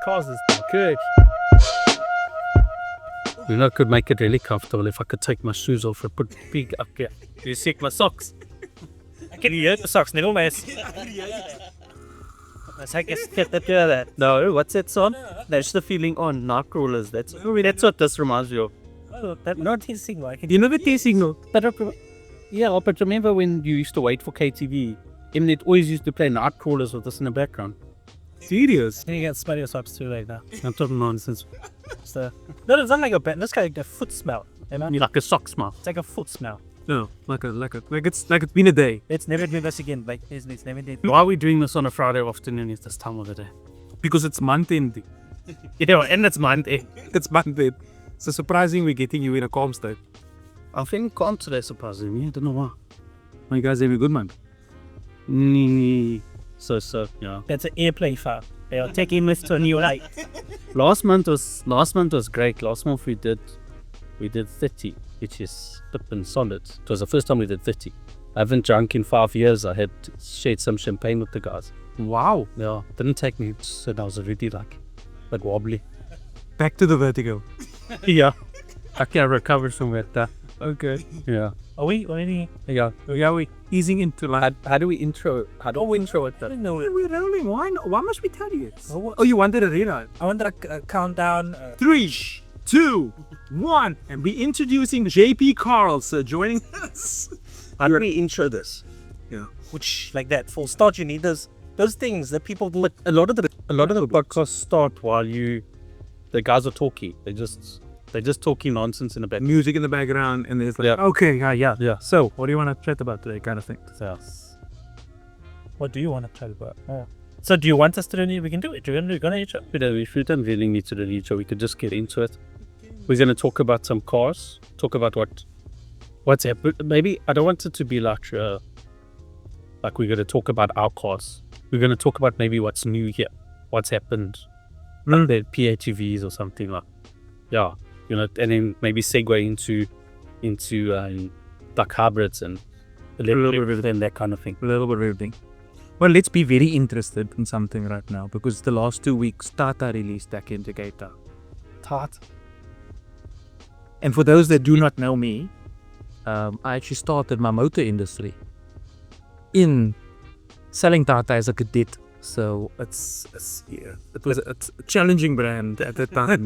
cars is good. You know, I could make it really comfortable if I could take my shoes off and put big up here. You see my socks? I can hear the socks, never mind. I guess get that. No, what's that song? That's the feeling on Nightcrawlers. That's what this reminds me of. That not his signal. You know the T signal? Yeah, but remember when you used to wait for KTV? It always used to play Nightcrawlers with us in the background. Serious? Can you get smell your socks too late now? I'm talking nonsense. So, no, it's not like a bed. That's like a foot smell. You know? Like a sock smell. It's like a foot smell. No, like it's been a day. Let's never do this again. Like it's never did. Why are we doing this on a Friday afternoon at this time of the day? Because it's month end. And it's Monday. It's month end. So surprising we're getting you in a calm state. I think calm today surprising me. I don't know why. You guys having a good month? So, yeah. That's an airplane file. They are taking this to a new light. Last month was great. Last month we did 30, which is flippin' solid. It was the first time we did 30. I haven't drunk in 5 years. I had shared some champagne with the guys. Wow. Yeah, didn't take me, so I was already like, but wobbly. Back to the vertigo. Yeah, I can recover from that. Okay. Yeah. Are we already? Yeah. Yeah, we easing into like. How do we intro it? How do we intro it? No, We're rolling. Why must we tell you? Oh, you wanted a readout? I want a countdown. 3, 2, 1, and we're introducing JP Carelse joining us. How do we intro this? Yeah. Which like that full start. You need those things that people do. A lot of the podcasts start while the guys are talking. They're just talking nonsense in the back. Music in the background, and there's like, Yeah. okay, yeah. Yeah. So, what do you want to chat about today, kind of thing? Yes. What do you want to chat about? So do you want us to do it? We can do it. We're gonna intro. If we don't really need to do the intro, we could just get into it. We're going to talk about some cars. Talk about what's happened. Maybe I don't want it to be like we're going to talk about our cars. We're going to talk about maybe what's new here, what's happened, like the PHEVs or something like. Yeah, and then maybe segue into like hybrids and a little bit of everything, that kind of thing. A little bit of everything. Well, let's be very interested in something right now, because the last 2 weeks, Tata released that indicator. Tart. And for those that do not know me, I actually started my motor industry in selling Tata as a cadet. So it was a challenging brand at the time.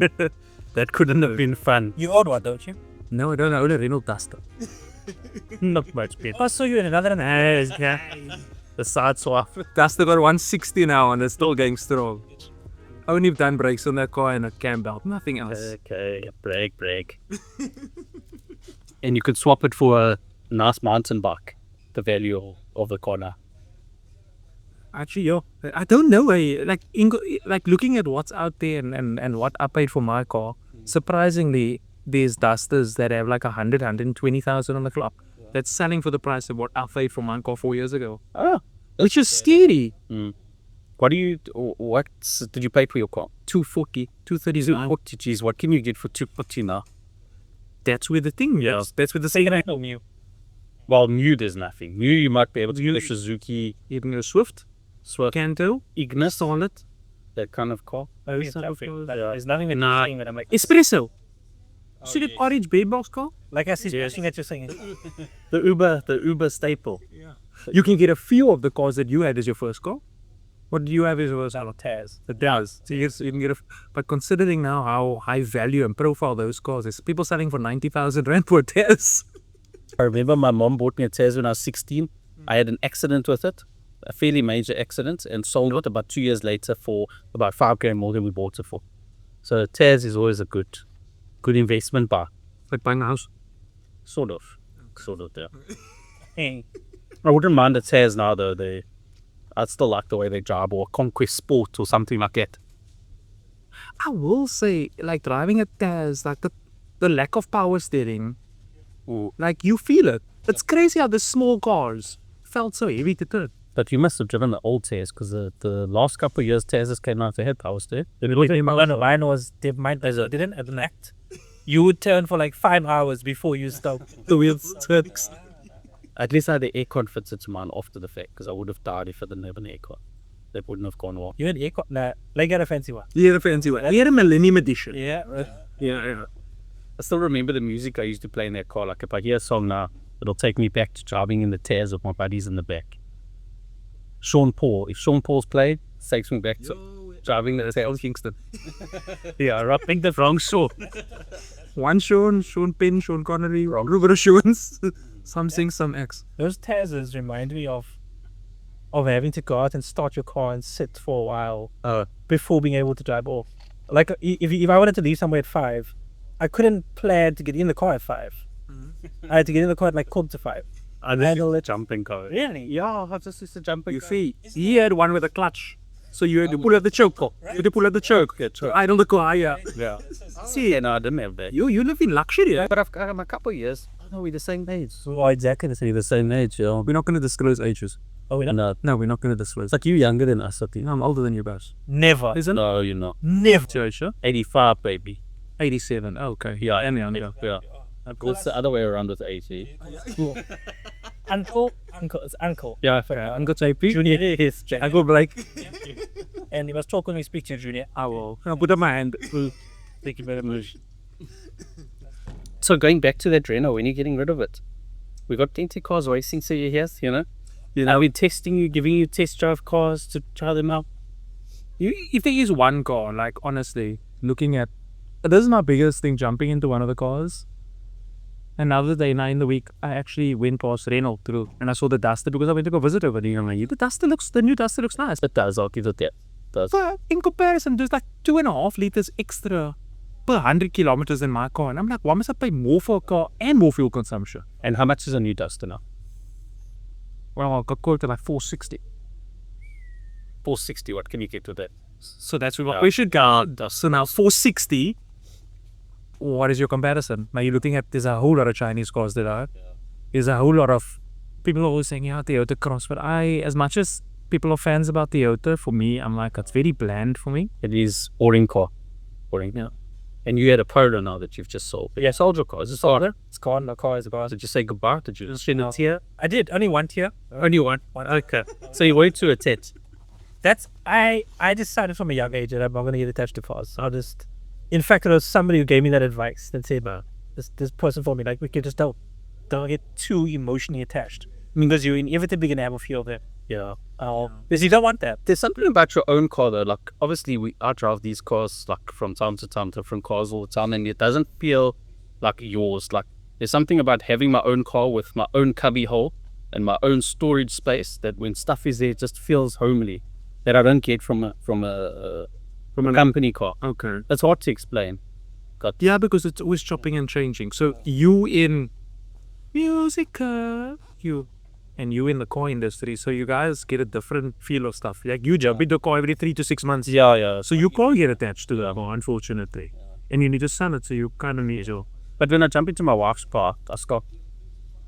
That couldn't have been fun. You own one, don't you? No, I don't own a Renault Duster. Not much better. I saw you in another one. The side swap. Duster got 160 now and it's still going strong. Only done brakes on that car and a cam belt, nothing else. Okay, brake. And you could swap it for a nice mountain bike, the value of the car now. Actually, yo, I don't know. Like looking at what's out there and what I paid for my car, surprisingly, there's Dusters that have like 120,000 on the clock. That's selling for the price of what I paid for my car 4 years ago. Which is scary. What did you pay for your car? 240, 239. 240, geez, what can you get for 240 now? That's where the thing is. That's where the Second new. Well, new there's nothing. New you might be able to get a Suzuki, even a Swift, Canto, Ignis on it, that kind of car. There's nothing that you're saying that I'm like Espresso. See that orange bed box car? like I see nothing that you're saying. The Uber staple. You can get a few of the cars that you had as your first car. What do you have as your first car? Tazz. The Tazz. So you can get but considering now how high value and profile those cars, there's people selling for 90,000 rand for a Tazz. I remember my mom bought me a Tazz when I was 16. I had an accident with it, a fairly major accident, and sold it about 2 years later for about 5 grand more than we bought it for. So Tazz is always a good investment buy. Like buying a house. Sort of, yeah. I wouldn't mind a Tazz now though. I'd still like the way they drive, or a Conquest Sport or something like that. I will say, like driving a Tazz, like the lack of power steering, like you feel it. It's crazy how the small cars felt so heavy to turn. But you must have driven the old Tazz, because the last couple of years Tazzes came out, they had power steering. Mine was didn't have an act. You would turn for like 5 hours before you stop. The wheels turns. At least I had the aircon fitted to mine after the fact, because I would have died if I didn't have an aircon. that wouldn't have gone well. You had aircon. Nah, like get a fancy one. We had a fancy one. We had a Millennium Edition. Yeah. Yeah. I still remember the music I used to play in that car. Like if I hear a song now, it'll take me back to driving in the Tazz with my buddies in the back. Sean Paul. If Sean Paul's played, it takes me back to driving the Tazz. Kingston. Yeah, I think the wrong Sean. One Sean Penn, Sean Connery, Ruben Sean's. Some sing, some X. Those Tazzes remind me of having to go out and start your car and sit for a while before being able to drive off. Like if I wanted to leave somewhere at 5, I couldn't plan to get in the car at 5. I had to get in the car at like 4:45. I handle it jumping car. Really? Yeah, I just used to jump You see, he had one with a clutch. So you had to pull out the choke. You had to pull out the choke. Yeah, true. Idle the car, yeah. Yeah. See, no, I didn't have that. You live in luxury, yeah? But I've got a couple of years. No, we're the same age. Oh, exactly. We're the same age, yeah. We're not going to disclose ages. Oh, we don't? No, No, we're not going to disclose. it's like you younger than us, I think. I'm older than you, boss. Never. Isn't it? No, you're not. Never. Joshua? 85, baby. 87. Oh, okay. Yeah, And younger. Yeah. It's the other way around with 80. Uncle. It's uncle. Yeah, Uncle JP. Junior is I go Blake. and you must talk when we speak to you, Junior. I will. I'll put up my hand. Thank you very much. So going back to that Renault, when you're getting rid of it, we got plenty of cars racing, so you're here, you know? Are we testing you, giving you test drive cars to try them out? If there is one car, like honestly, looking at, this is my biggest thing, jumping into one of the cars. Another day now in the week, I actually went past Renault through and I saw the Duster because I went to go visit over there. I'm like, the new Duster looks nice. It does, I'll give it that. It does. But in comparison, there's like 2.5 liters extra per 100 kilometers in my car. And I'm like, why must I pay more for a car and more fuel consumption? And how much is a new Duster now? Well, I got quoted like 460. 460, what can you get with that? So that's what we should go. So now 460. What is your comparison? Now you're looking at, there's a whole lot of Chinese cars that are. There's a whole lot of people are always saying, yeah, Toyota Cross. But as much as people are fans about Toyota, for me, I'm like, it's very bland for me. It is boring car. Boring. Yeah. And you had a Polo now that you've just sold. But yeah, sold your car. Is it sold? It's gone. The car is gone. Did you say goodbye? Did you just a tier? I did. Only one tier. Only one. Okay. So you went to a tet. That's I decided from a young age that I'm not going to get attached to cars. In fact, there was somebody who gave me that advice that said, this person told me, like, we could just don't get too emotionally attached because you're inevitably going to have a few of them. Yeah. Because you don't want that. There's something about your own car though. Like obviously I drive these cars like from time to time, different cars all the time, and it doesn't feel like yours. Like there's something about having my own car with my own cubby hole and my own storage space that when stuff is there, it just feels homely. That I don't get from a company car. Okay. That's hard to explain. Yeah, because it's always chopping and changing. So you in music, you in the car industry, so you guys get a different feel of stuff. Like you jump into a car every 3 to 6 months. Yeah. So you can't get attached to the car, unfortunately. And you need to sell it, so you kind of need to. But when I jump into my wife's car, I start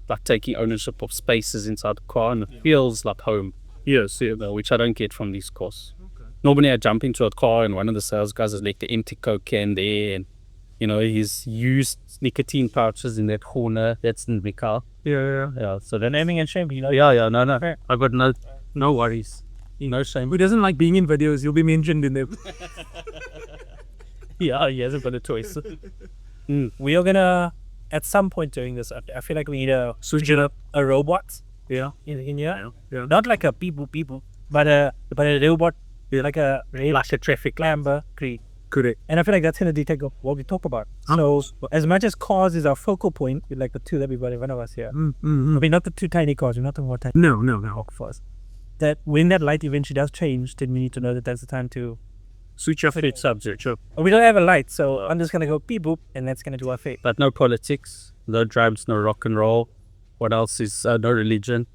like taking ownership of spaces inside the car, and it feels like home. Yes, which I don't get from these cars. Okay. Normally I jump into a car and one of the sales guys has left the empty Coke can there, and you know, he's used nicotine pouches in that corner. That's in the car. Yeah. So then naming and shame, you know. Yeah. No. Fair. I've got no worries. No shame. Who doesn't like being in videos? You'll be mentioned in them. Yeah, he hasn't got a choice. We are gonna at some point during this. I feel like we need to switch it up. A robot. Yeah. In here. Yeah. Not like a people, but a robot. Like a traffic clamber. Correct. And I feel like that's going to detect what we talk about. So as much as cars is our focal point, with like the two that we've got in front of us here. I mean, not the two tiny cars. We're not talking about tiny. No. For us. That when that light eventually does change, then we need to know that that's the time to switch off its subject. Sure. We don't have a light, so I'm just going to go beep boop, and that's going to do our fate. But no politics, no drums, no rock and roll. What else is no religion?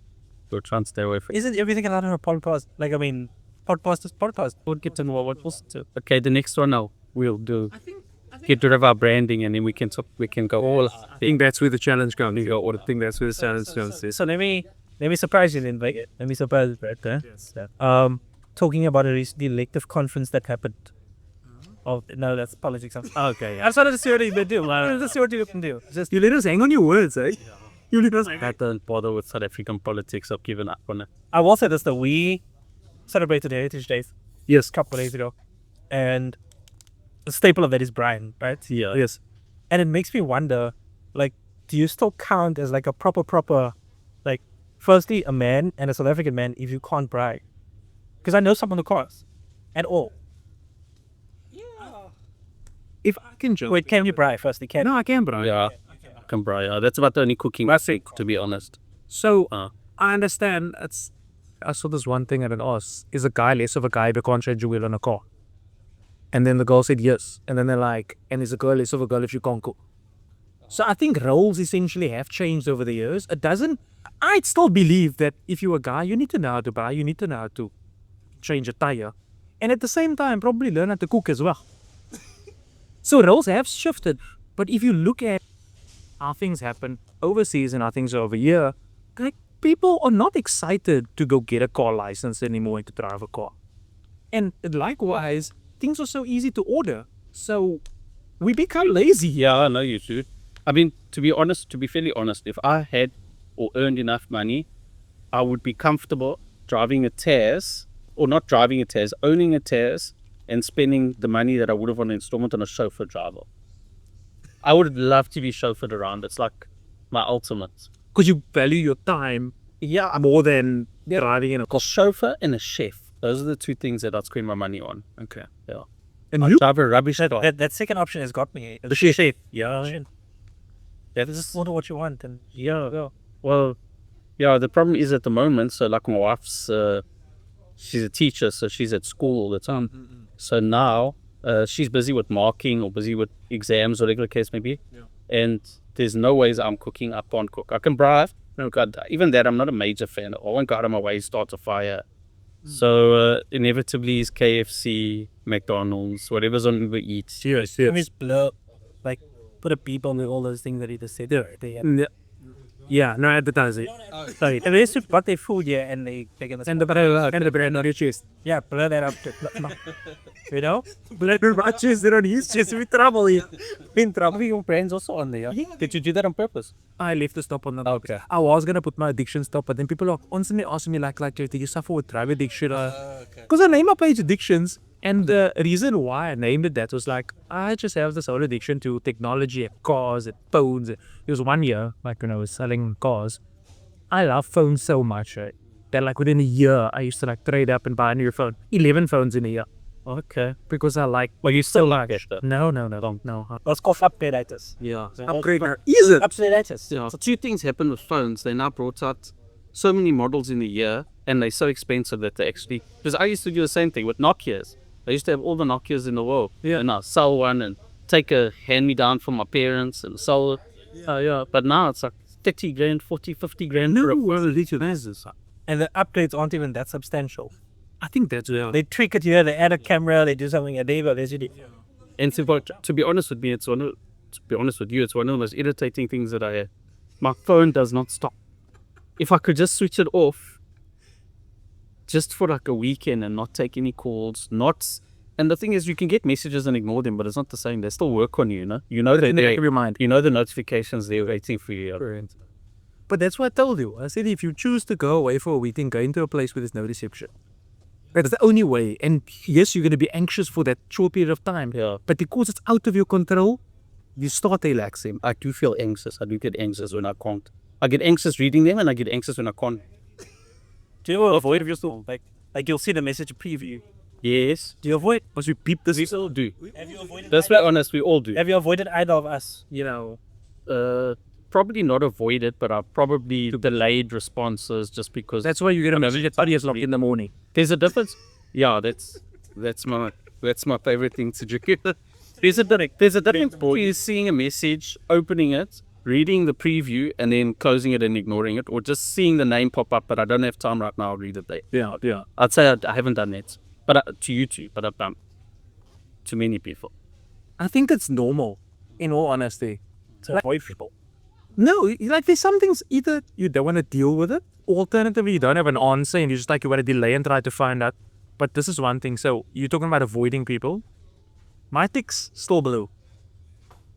We're trying to stay away from. Isn't everything allowed on a podcast? Like, I mean, podcast is podcast. We'll get to know what else to. Okay, the next one now we'll do. I think get rid of our branding, and then we can go all. I think that's where the challenge comes. Or I think that's where the challenge comes. So let me surprise you then. Let me surprise you, Brett. Yes. Talking about a recently elective conference that happened. No, that's politics. Okay. Yeah. I just wanted to see what you can do. Let's see what you can do. Just you let us hang on your words, eh? Yeah. You let us. I don't bother with South African politics. I've given up on it. I will say this: that we celebrated Heritage Days Yes. a couple of days ago, and the staple of that is Brian, right? Yeah. Yes. And it makes me wonder, like, do you still count as like a proper, like, firstly, a man and a South African man if you can't braai? Because I know some on the cars and all. If I can joke. Wait, can you braai firstly? Can No, I can, bro. Yeah. I can braai. Yeah. That's about the only cooking, to be honest. So Uh. I understand. I saw this one thing at an Oz. Is a guy less of a guy if you can't change your wheel on a car? And then the girl said yes. And then they're like, and is a girl less of a girl if you can't cook? So I think roles essentially have changed over the years. I'd still believe that if you're a guy, you need to know how to buy, you need to know how to change a tire. And at the same time, probably learn how to cook as well. So roles have shifted. But if you look at how things happen overseas and how things are over here, like, people are not excited to go get a car license anymore and to drive a car. And likewise, things are so easy to order. So we become lazy. Yeah, I know you do. I mean, to be fairly honest, if I had or earned enough money, I would be comfortable driving a Tazz, or not driving a Tazz, owning a Tazz, and spending the money that I would have on an installment on a chauffeur driver. I would love to be chauffeured around. It's like my ultimate. Because you value your time more than driving in a car. Chauffeur and a chef. Those are the two things that I'd spend my money on. Okay. Yeah. And I'd you? drive a rubbish car. that second option has got me. The chef. Yeah. That's just order what you want and Yeah. go. Well, yeah, the problem is at the moment, so like my wife's, she's a teacher, so she's at school all the time. So now she's busy with marking or busy with exams or whatever the case may be. Yeah. And there's no ways I'm cooking. I can't cook. I can drive. No, God, even that, I'm not a major fan. I won't go out of my way, start a fire. So inevitably it's KFC, McDonald's, whatever's on Uber Eats. Yes. Just blow, like, put a beep on all those things that he just said. Yeah, no advertising. Sorry. And they just got their food here and they get And the brand on your chest. yeah, blur that up. You know? Blood matches it on his chest. We trouble here. In trouble. Your brand's also on there. Yeah. Did you do that on purpose? I left the stop on the Okay. I was gonna put my addiction stop, but then people are constantly asking me like, do you suffer with drug addiction? Because I named my page addictions, and the reason why I named it that was like, I just have this whole addiction to technology and cars and phones. It was 1 year, like when I was selling cars. I love phones so much, right? That like within a year, I used to like trade up and buy a new phone. 11 phones in a year. Okay. Because I like. Well, you still like it though. No. Let's call upgraders. Yeah. Upgrade now. Is it? Upgraders. Yeah. So two things happen with phones. They now brought out so many models in a year, and they're so expensive that they actually. Because I used to do the same thing with Nokias. I used to have all the Nokias in the world. Yeah. And I'll sell one and take a hand-me-down from my parents and sell it. Yeah. But now it's like 30 grand, 40, 50 grand. No, for a- well, the And the upgrades aren't even that substantial. I think that's real. They tweak it here, they add a camera, they do something, and there's it. And to be honest with me, it's one of the most irritating things that I have. My phone does not stop. If I could just switch it off, just for like a weekend and not take any calls, and the thing is, you can get messages and ignore them, but it's not the same. They still work on you, you know? You know that In the back of your mind. You know the notifications they're waiting for you. But that's what I told you. I said if you choose to go away for a weekend, go into a place where there's no reception. That's the only way. And yes, you're going to be anxious for that short period of time. Yeah. But because it's out of your control, you start relaxing. I do feel anxious. I do get anxious when I can't. I get anxious reading them, and I get anxious when I can't. Do you avoid of yourself? Like you'll see the message preview. Yes. Do you avoid? Once we beep this, We still do. Have you avoided? Let's be honest, we all do. Have you avoided either of us? you know, Probably not avoid it, but I've probably delayed responses just because that's why you're going to message at 30 o'clock in the morning. there's a difference. Yeah, that's my favorite thing to do. There's a difference between seeing a message, opening it, reading the preview, and then closing it and ignoring it, or just seeing the name pop up, but I don't have time right now. I'll read it there. Yeah. I'd say I haven't done that, but to you two, but I've done to many people. I think that's normal, in all honesty. To avoid people. No, like there's some things either you don't want to deal with it, alternatively you don't have an answer and you just like you want to delay and try to find out. But this is one thing. So you're talking about avoiding people. My tick's still blue.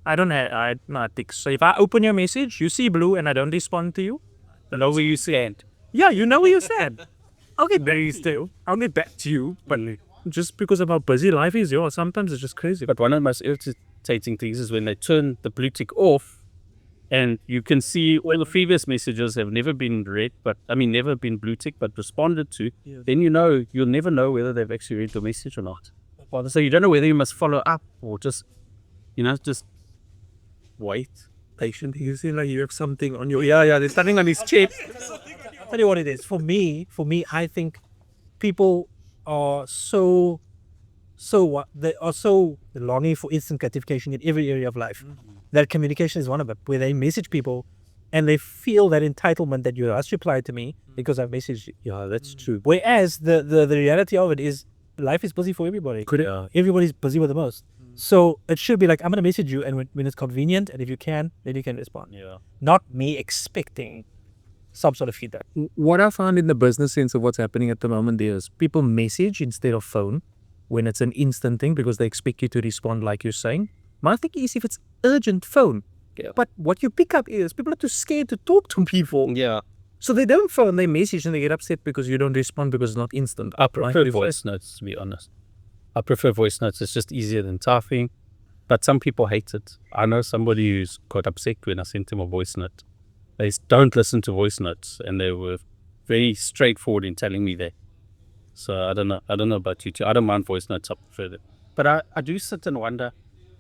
I don't have ticks. So if I open your message, you see blue and I don't respond to you, I know where you stand. yeah, you know where you stand. I'll get back to you, but just because of how busy life is, sometimes it's just crazy. But one of the most irritating things is when they turn the blue tick off, and you can see all the previous messages have never been read, never been blue tick, but responded to. Then you'll never know whether they've actually read the message or not. So you don't know whether you must follow up or just wait patiently. You see, like you have something on your there's something on his chest. I'll tell you what it is. For me, I think people are they are so longing for instant gratification in every area of life. That communication is one of them, where they message people and they feel that entitlement that you must reply to me because I've messaged you. Yeah, that's true. Whereas the reality of it is life is busy for everybody. Everybody's busy with the most. So it should be like, I'm going to message you, and when it's convenient, and if you can, then you can respond. Yeah. Not me expecting some sort of feedback. What I found in the business sense of what's happening at the moment is people message instead of phone when it's an instant thing because they expect you to respond like you're saying. My thinking is if it's urgent, phone. Yeah. But what you pick up is people are too scared to talk to people. Yeah. So they don't phone, they message and they get upset because you don't respond because it's not instant. I prefer voice notes, to be honest. I prefer voice notes. It's just easier than typing. But some people hate it. I know somebody who's got upset when I sent them a voice note. They don't listen to voice notes, and they were very straightforward in telling me that. So I don't know about you two. I don't mind voice notes. I prefer them. But I do sit and wonder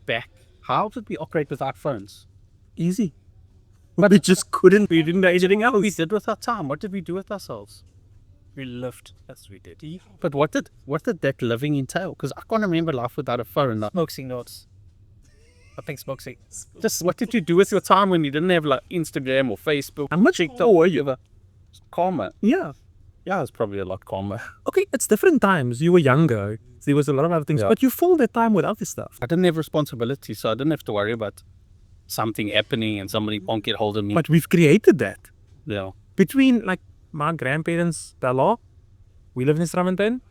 back, how did we operate without phones? Easy. But it just couldn't. We didn't know anything else. What we did with our time? What did we do with ourselves? We lived. That's what we did. But what did that living entail? Because I can't remember life without a phone. Smoke signals. I think smoke signals. Just what did you do with your time when you didn't have like Instagram or Facebook? How much more were you? Calmer. Yeah. Yeah, it's probably a lot calmer. Okay, it's different times. You were younger. There was a lot of other things. Yeah. But you filled that time with other stuff. I didn't have responsibility, so I didn't have to worry about something happening and somebody won't get hold of me. But we've created that. Yeah. Between like my grandparents, Bella, we live in Straventon,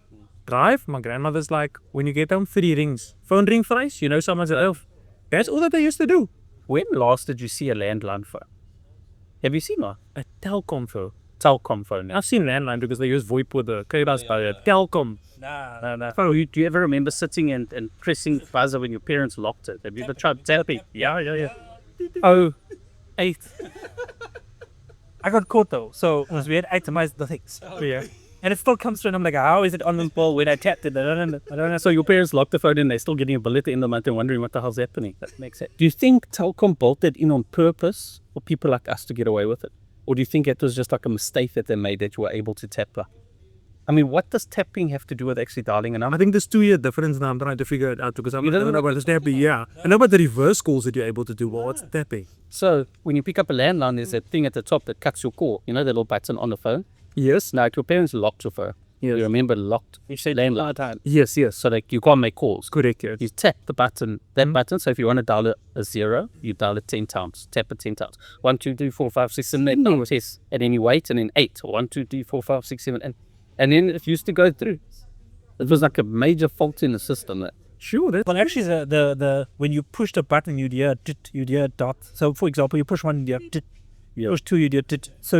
drive, my grandmother's like, when you get home, 3 rings. Phone ring thrice, someone's at elf. That's all that they used to do. When last did you see a landline phone? Have you seen one? A Telkom phone. Telkom phone. I've seen landline because they use VoIP with the Carelse barrier. Telkom. Nah. Oh, do you ever remember sitting and pressing buzzer when your parents locked it? Have you ever tried tapping? Yeah. Oh, 8. I got caught though, so we had itemized the things. Yeah. And it still comes through, and I'm like, how is it on the ball when I tapped it? I don't know. So your parents locked the phone and they're still getting a bill at the end of the month and wondering what the hell's happening. That makes sense. Do you think Telkom built it in on purpose for people like us to get away with it? Or do you think it was just like a mistake that they made that you were able to tap her? I mean, what does tapping have to do with actually dialing a number? I think there's 2-year difference now. I'm trying to figure it out because I don't know about the tapping. Yeah. I know about the reverse calls that you're able to do. Well, what's tapping? So when you pick up a landline, there's that thing at the top that cuts your call. You know, the little button on the phone? Yes. Now, if your parents locked your phone, Yes. you remember locked You say landline. Yes. So like you can't make calls. Correct, yes. You tap the button, button. So if you want to dial a 0, you dial it 10 times. Tap it 10 times. 1, 2, 3, 4, 5, 6, 7, 8, 9, 10. And then you wait, and then 8. 1, 2, 3, 4, 5, 6, 7, and then it used to go through. It was like a major fault in the system. Sure. Well, actually, the when you push the button, you'd hear dit, you'd hear dot. So, for example, you push 1, you'd hear dit. Push 2, you'd hear dit. So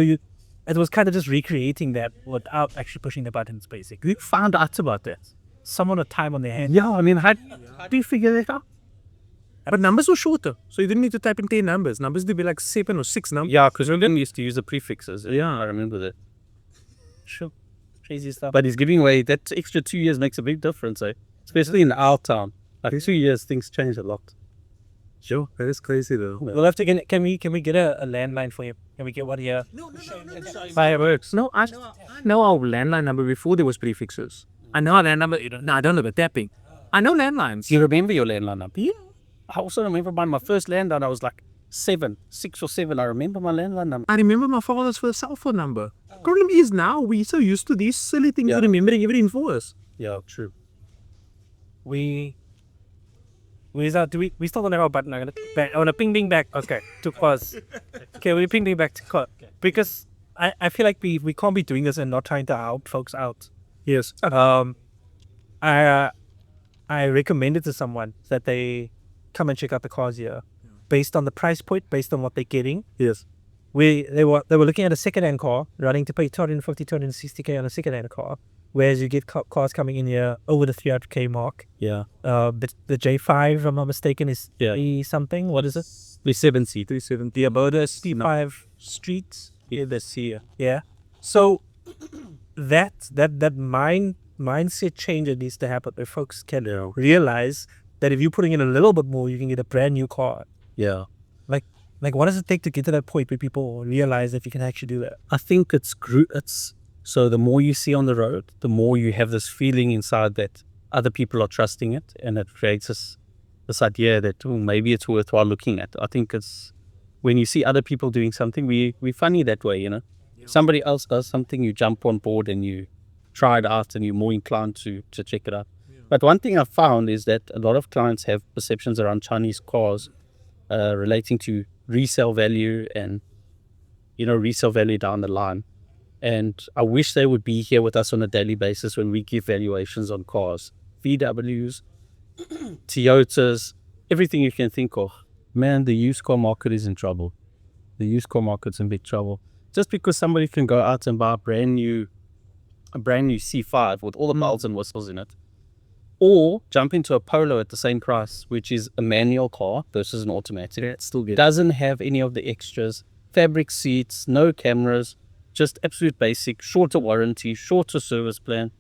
it was kind of just recreating that without actually pushing the buttons, basically. Who found out about that? Someone had time on their hand. Yeah, I mean, how do you figure that out? But numbers were shorter, so you didn't need to type in 10 numbers. Numbers would be like 7 or 6 numbers. Yeah, because we didn't used to use the prefixes. Yeah, I remember that. Sure. Crazy stuff. But he's giving away, that extra 2 years makes a big difference, especially in our town. Like 2 years, things change a lot. Sure, that is crazy though. We'll have to get. Can we get a landline for you? Can we get one here? Fireworks. No, I know our landline number before there was prefixes. I know our landline number. No, I don't know about tapping. I know landlines. Do you remember your landline number? Yeah. I also remember my first landline. I was like 6 or 7. I remember my landline number. I remember my father's first cell phone number. Problem is now we're so used to these silly things remembering everything for us. Yeah, true. We still don't have our button. I want to ping back. Okay, to pause. Okay, we ping back to call because I feel like we can't be doing this and not trying to help folks out. Yes. I recommended to someone that they come and check out the cars here, based on the price point, based on what they're getting. Yes. they were looking at a second-hand car, running to pay 250, 260k on a second-hand car, whereas you get cars coming in here over the 300k mark. Yeah. The J5, if I'm not mistaken, is 3 something. What is it? 370. The OMODA is T5 Streets. Yeah, that's here. Yeah. So that mindset change that needs to happen, where folks can realize that if you're putting in a little bit more, you can get a brand new car. Yeah. Like what does it take to get to that point where people realize that you can actually do that? I think it's so the more you see on the road, the more you have this feeling inside that other people are trusting it, and it creates this idea that maybe it's worthwhile looking at. I think it's when you see other people doing something, we're funny that way, you know. Somebody else does something, you jump on board and you try it out, and you're more inclined to check it out. But one thing I've found is that a lot of clients have perceptions around Chinese cars relating to resale value and, resale value down the line. And I wish they would be here with us on a daily basis when we give valuations on cars. VWs, Toyotas, everything you can think of. Man, the used car market is in trouble. The used car market's in big trouble. Just because somebody can go out and buy a brand new C5 with all the bells and whistles in it, or jump into a Polo at the same price, which is a manual car versus an automatic. It's still good. Doesn't have any of the extras, fabric seats, no cameras, just absolute basic, shorter warranty, shorter service plan.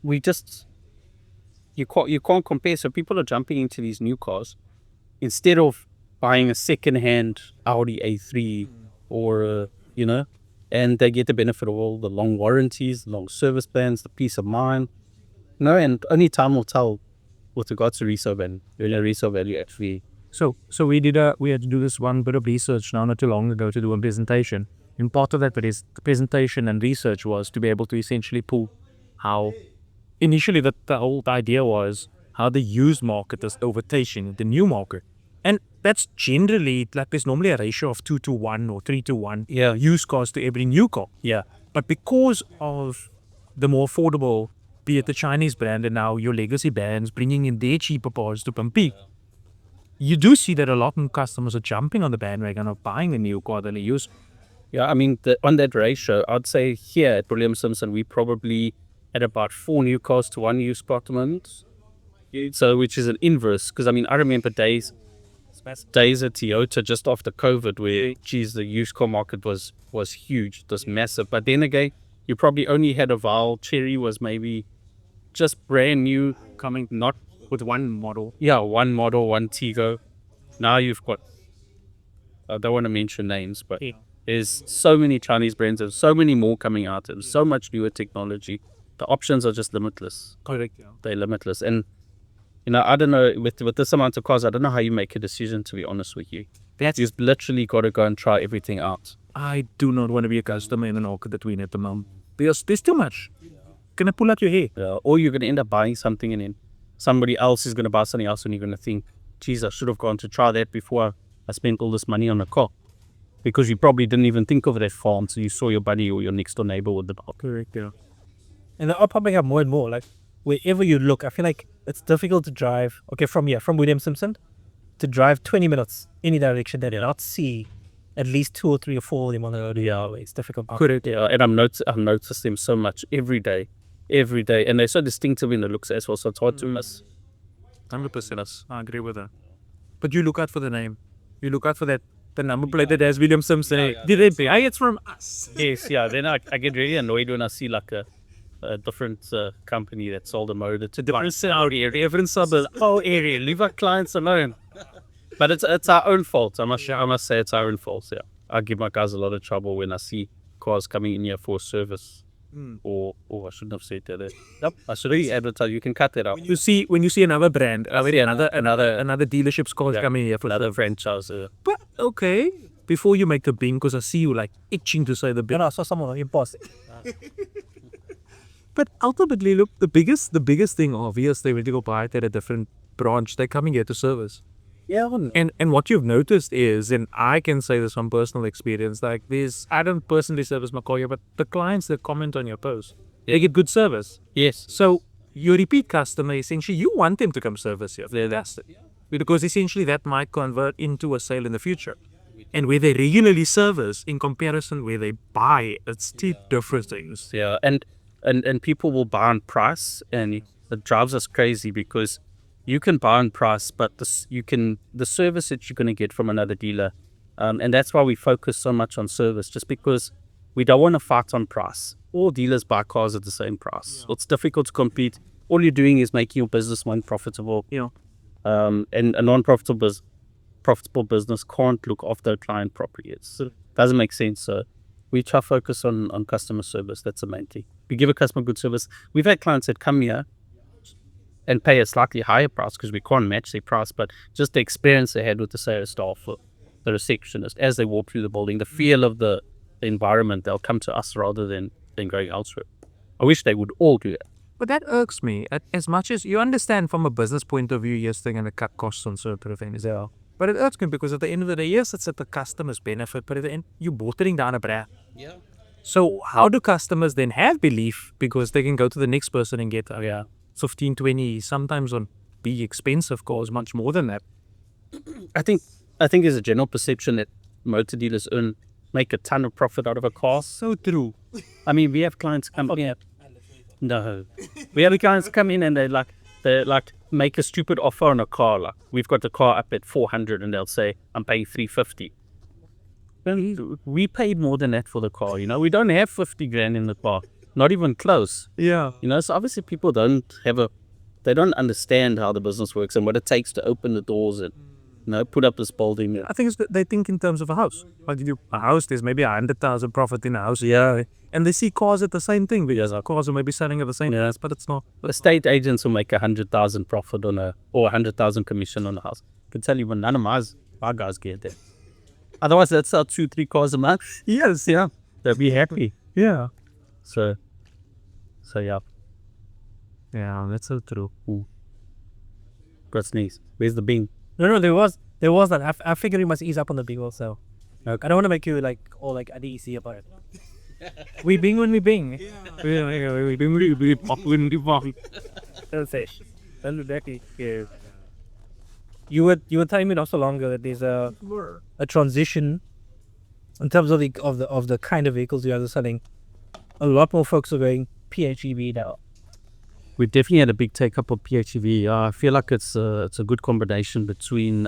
We just, you can't compare. So people are jumping into these new cars instead of buying a second-hand Audi A3 or, and they get the benefit of all the long warranties, long service plans, the peace of mind. And only time will tell with regards to resale value. Resale value actually. So we had to do this one bit of research now not too long ago to do a presentation. And part of that the presentation and research was to be able to essentially pull how initially the whole idea was how the used market is overtaking the new market. And that's generally, like, there's normally a ratio of 2 to 1 or 3 to 1 used cars to every new car. Yeah. But because of the more affordable, be it the Chinese brand and now your legacy brands bringing in their cheaper cars to compete, you do see that a lot of customers are jumping on the bandwagon of buying a new car than a used. Yeah, I mean, on that ratio, I'd say here at William Simpson, we probably at about 4 new cars to 1 used car at the moment. So, which is an inverse, because I mean, I remember days at Toyota just after COVID where, the used car market was huge, it was massive. But then again, you probably only had a Val Cherry was maybe just brand new, coming not with one model. Yeah, one model, one Tigo. Now you've got, I don't want to mention names, but there's so many Chinese brands and so many more coming out and so much newer technology. The options are just limitless. Correct. Yeah. They're limitless. And, I don't know, with this amount of cars, I don't know how you make a decision, to be honest with you. You've literally got to go and try everything out. I do not want to be a customer in an market that we're in at the moment. There's too much. Can I pull out your hair? Yeah, or you're going to end up buying something and then somebody else is going to buy something else and you're going to think, geez, I should have gone to try that before I spent all this money on a car. Because you probably didn't even think of it that far until you saw your buddy or your next door neighbor with the car. Correct, yeah. And they are popping up more and more. Like, wherever you look, I feel like it's difficult to drive, from William Simpson, to drive 20 minutes any direction that you not see at least 2 or 3 or 4 of them on the road. Yeah, it's difficult. Correct, yeah. And I've noticed them so much every day. And they're so distinctive in the looks as well, so it's hard to miss. 100%. I agree with that. But you look out for the name. You look out for the number plate that has William Simpson. Did they pay? It's from us. Yes, yeah. Then I get really annoyed when I see like a different company that sold a motor to different area, different suburb, whole area. Leave our clients alone. But it's our own fault. I must say it's our own fault. Yeah, I give my guys a lot of trouble when I see cars coming in here for service. Or I shouldn't have said that. Nope, I should have advertised. You can cut that out. When you see another brand, another dealership's cars coming here for another franchise. But okay, before you make the bing, because I see you like itching to say the bing. No, I saw someone on your boss. But ultimately, look, the biggest thing obviously when you go buy it at a different branch, they're coming here to service. Yeah. And what you've noticed is, and I can say this from personal experience, like I don't personally service my car here, but the clients that comment on your post, they get good service. Yes. So your repeat customer, essentially, you want them to come service here. That's it. Because essentially that might convert into a sale in the future. and where they regularly service in comparison where they buy, it's two different things. Yeah, and people will buy on price, and it drives us crazy because you can buy on price, but the service that you're going to get from another dealer, and that's why we focus so much on service, just because we don't want to fight on price. All dealers buy cars at the same price. It's difficult to compete. All you're doing is making your business more profitable. And a profitable business can't look after a client properly. It doesn't make sense. So we try to focus on customer service. That's the main thing. We give a customer good service. We've had clients that come here and pay a slightly higher price because we can't match their price, but just the experience they had with the sales staff, the receptionist, as they walk through the building, the feel of the environment, they'll come to us rather than going elsewhere. I wish they would all do it. But that irks me. As much as you understand from a business point of view, yes, they're going to cut costs on certain things. Yeah. But it irks me because at the end of the day, yes, it's at the customer's benefit, but at the end, you're watering down a brand. Yeah. So how do customers then have belief? Because they can go to the next person and get 15, 20, sometimes on big expensive cars, much more than that. I think there's a general perception that motor dealers make a ton of profit out of a car. So true. I mean, we have clients come here. No, we have clients come in and they make a stupid offer on a car. Like, we've got the car up at 400 and they'll say, I'm paying 350. Well, we paid more than that for the car. We don't have 50 grand in the car, not even close. Yeah. So obviously people don't understand how the business works and what it takes to open the doors and put up this building. I think they think in terms of a house. Like a house, there's maybe 100,000 profit in a house. Yeah. And they see cars at the same thing because our cars are maybe selling at the same price, but it's not. Estate agents will make 100,000 profit or 100,000 commission on a house. I can tell you, but none of my guys get that. Otherwise, they'd sell 2-3 cars a month. Yes, yeah. They'll be happy. Yeah. So yeah. Yeah, that's so true. Got sneeze. Where's the bean? No, there was that. I figured you must ease up on the bing also. Okay. I don't want to make you all uneasy about it. We bing when we bing. We bing when we bing. Don't say. Don't exactly. Yeah. You were telling me not so long ago that there's a transition in terms of the kind of vehicles you guys are selling. A lot more folks are going PHEV now. We definitely had a big take up of PHEV. I feel like it's a good combination between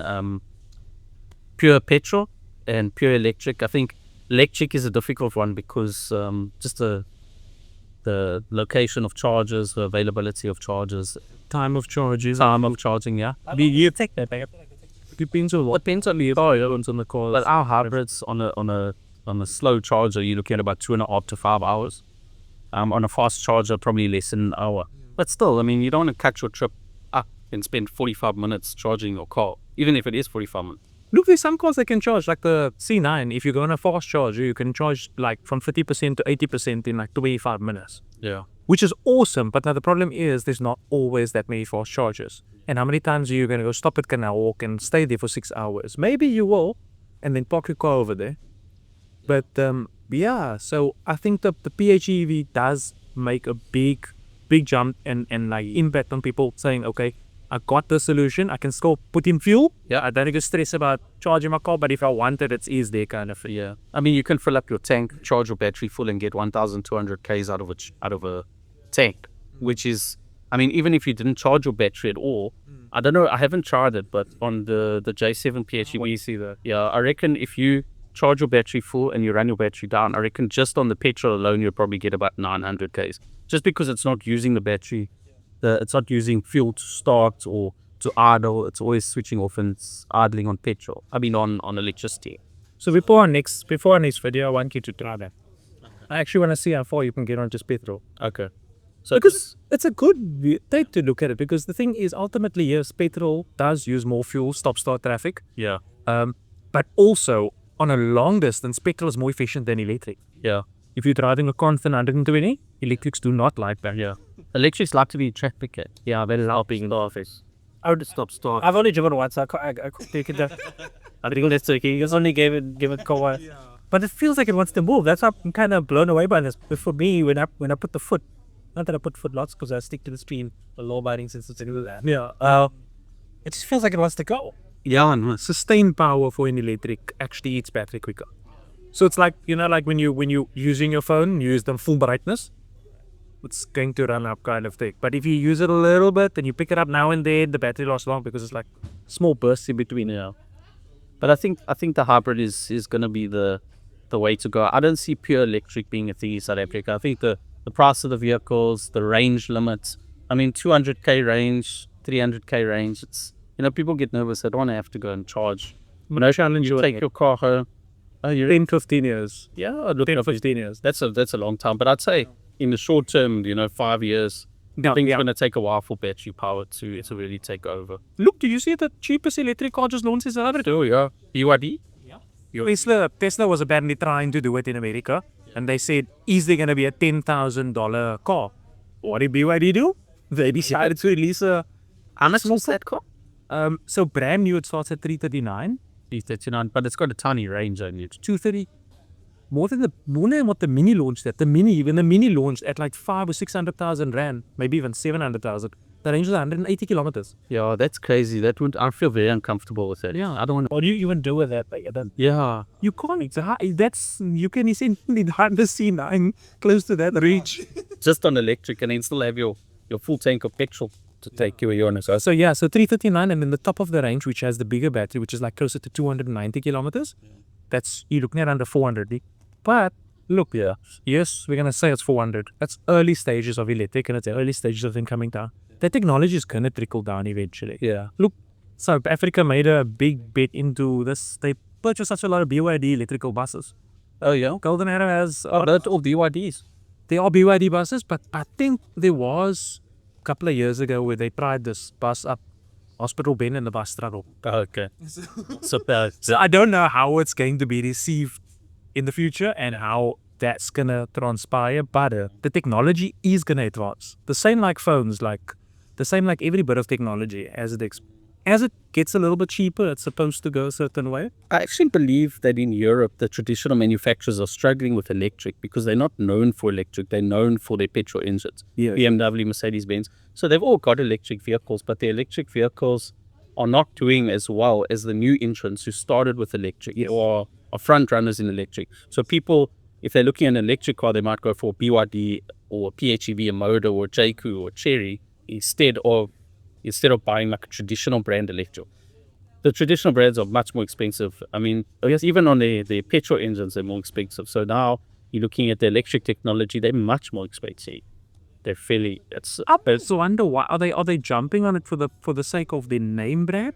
pure petrol and pure electric. I think electric is a difficult one because just the location of chargers, the availability of chargers, time of charging. Yeah. You take that back. Depends on what. Depends on the on the car. But our hybrids on a slow charger, you're looking at about 2.5 to 5 hours. On a fast charger, probably less than an hour. But still, I mean, you don't want to cut your trip up and spend 45 minutes charging your car, even if it is 45 minutes. Look, there's some cars that can charge, like the C9. If you go on a fast charger, you can charge like from 50% to 80% in like 25 minutes. Yeah. Which is awesome, but now the problem is there's not always that many fast chargers. And how many times are you going to go stop at Canal Walk and stay there for 6 hours? Maybe you will, and then park your car over there. But yeah, so I think the PHEV does make a big jump and like impact on people saying, okay, I got the solution, I can still put in fuel. Yeah, I don't need to stress about charging my car, but if I want it, it's easy there kind of. Yeah. I mean, you can fill up your tank, charge your battery full and get 1,200 Ks out of a tank, which is, I mean, even if you didn't charge your battery at all, I don't know, I haven't tried it, but on the J7 PHEV, you see that. Yeah, I reckon if you charge your battery full and you run your battery down, I reckon just on the petrol alone, you'll probably get about 900 Ks. Just because it's not using the battery, it's not using fuel to start or to idle, it's always switching off and it's idling on petrol. I mean on electricity. So before our next video, I want you to try that. I actually want to see how far you can get on just petrol. Okay. So because it's a good thing to look at it, because the thing is, ultimately, yes, petrol does use more fuel, stop-start traffic. Yeah. But also, on a long distance, petrol is more efficient than electric. Yeah. If you're driving a constant 120, electrics do not like that. Yeah. Electrics like to be traffic. Yeah, that is helping in the office. I would stop-start. I've only driven once, so I couldn't take it down. I think that's okay. You just only gave it cover. Yeah. But it feels like it wants to move. That's why I'm kind of blown away by this. But for me, when I put the foot, not that I put foot lots because I stick to the stream, the law-abiding since it's that. Yeah. It just feels like it wants to go. Yeah, no, sustained power for an electric actually eats battery quicker. So it's like, like when you using your phone, you use them full brightness, it's going to run up kind of thing. But if you use it a little bit and you pick it up now and then, the battery lasts long because it's like small bursts in between. Yeah. But I think the hybrid is going to be the way to go. I don't see pure electric being a thing in South Africa. I think the price of the vehicles, the range limits. I mean, 200k range, 300k range. It's people get nervous. They don't want to have to go and charge. Challenge You take your car home. Oh, you're 10, 15 years. Yeah, 10, 15 years. That's a long time. But I'd say in the short term, 5 years, I think it's going to take a while for battery power to really take over. Look, do you see the cheapest electric car just launched in South Africa? Oh, yeah. BYD? Yeah. Tesla was apparently trying to do it in America, and they said, is there going to be a $10,000 car? What did BYD do? They decided to release a... How much was that car? So brand new, it starts at 339. 339, but it's got a tiny range only. It's 230. More than what the Mini launched at. When the Mini launched at like 500,000 or 600,000 rand, maybe even 700,000. The range was 180 kilometers. Yeah, that's crazy. I feel very uncomfortable with that. Yeah. I don't want to. What do you even do with that? Yeah. You can't. You can essentially drive the C9 close to that reach. Just on electric, and then still have your full tank of petrol to take you where you want to go. So 339, and then the top of the range, which has the bigger battery, which is like closer to 290 kilometers. That's, you're looking at under 400. But look, yes, we're going to say it's 400. That's early stages of electric, and it's the early stages of them coming down. That technology is going to trickle down eventually. Yeah. Look, South Africa made a big bet into this. They purchased such a lot of BYD electrical buses. Oh, yeah? Golden Arrow has... That's all BYDs. They are BYD buses, but I think there was a couple of years ago where they tried this bus up Hospital Ben and the bus struggled. Oh, okay. So I don't know how it's going to be received in the future and how that's going to transpire, but the technology is going to advance. The same like phones, the same like every bit of technology. As it gets a little bit cheaper, it's supposed to go a certain way. I actually believe that in Europe, the traditional manufacturers are struggling with electric because they're not known for electric. They're known for their petrol engines. Yeah. BMW, Mercedes-Benz. So they've all got electric vehicles, but the electric vehicles are not doing as well as the new entrants who started with electric or are front runners in electric. So people, if they're looking at an electric car, they might go for BYD or PHEV, OMODA or JAECOO or Chery instead of buying like a traditional brand electric. The traditional brands are much more expensive. I mean, yes, even on the petrol engines, they're more expensive. So now you're looking at the electric technology, they're much more expensive. They're fairly... I also wonder why are they jumping on it for the sake of their name brand?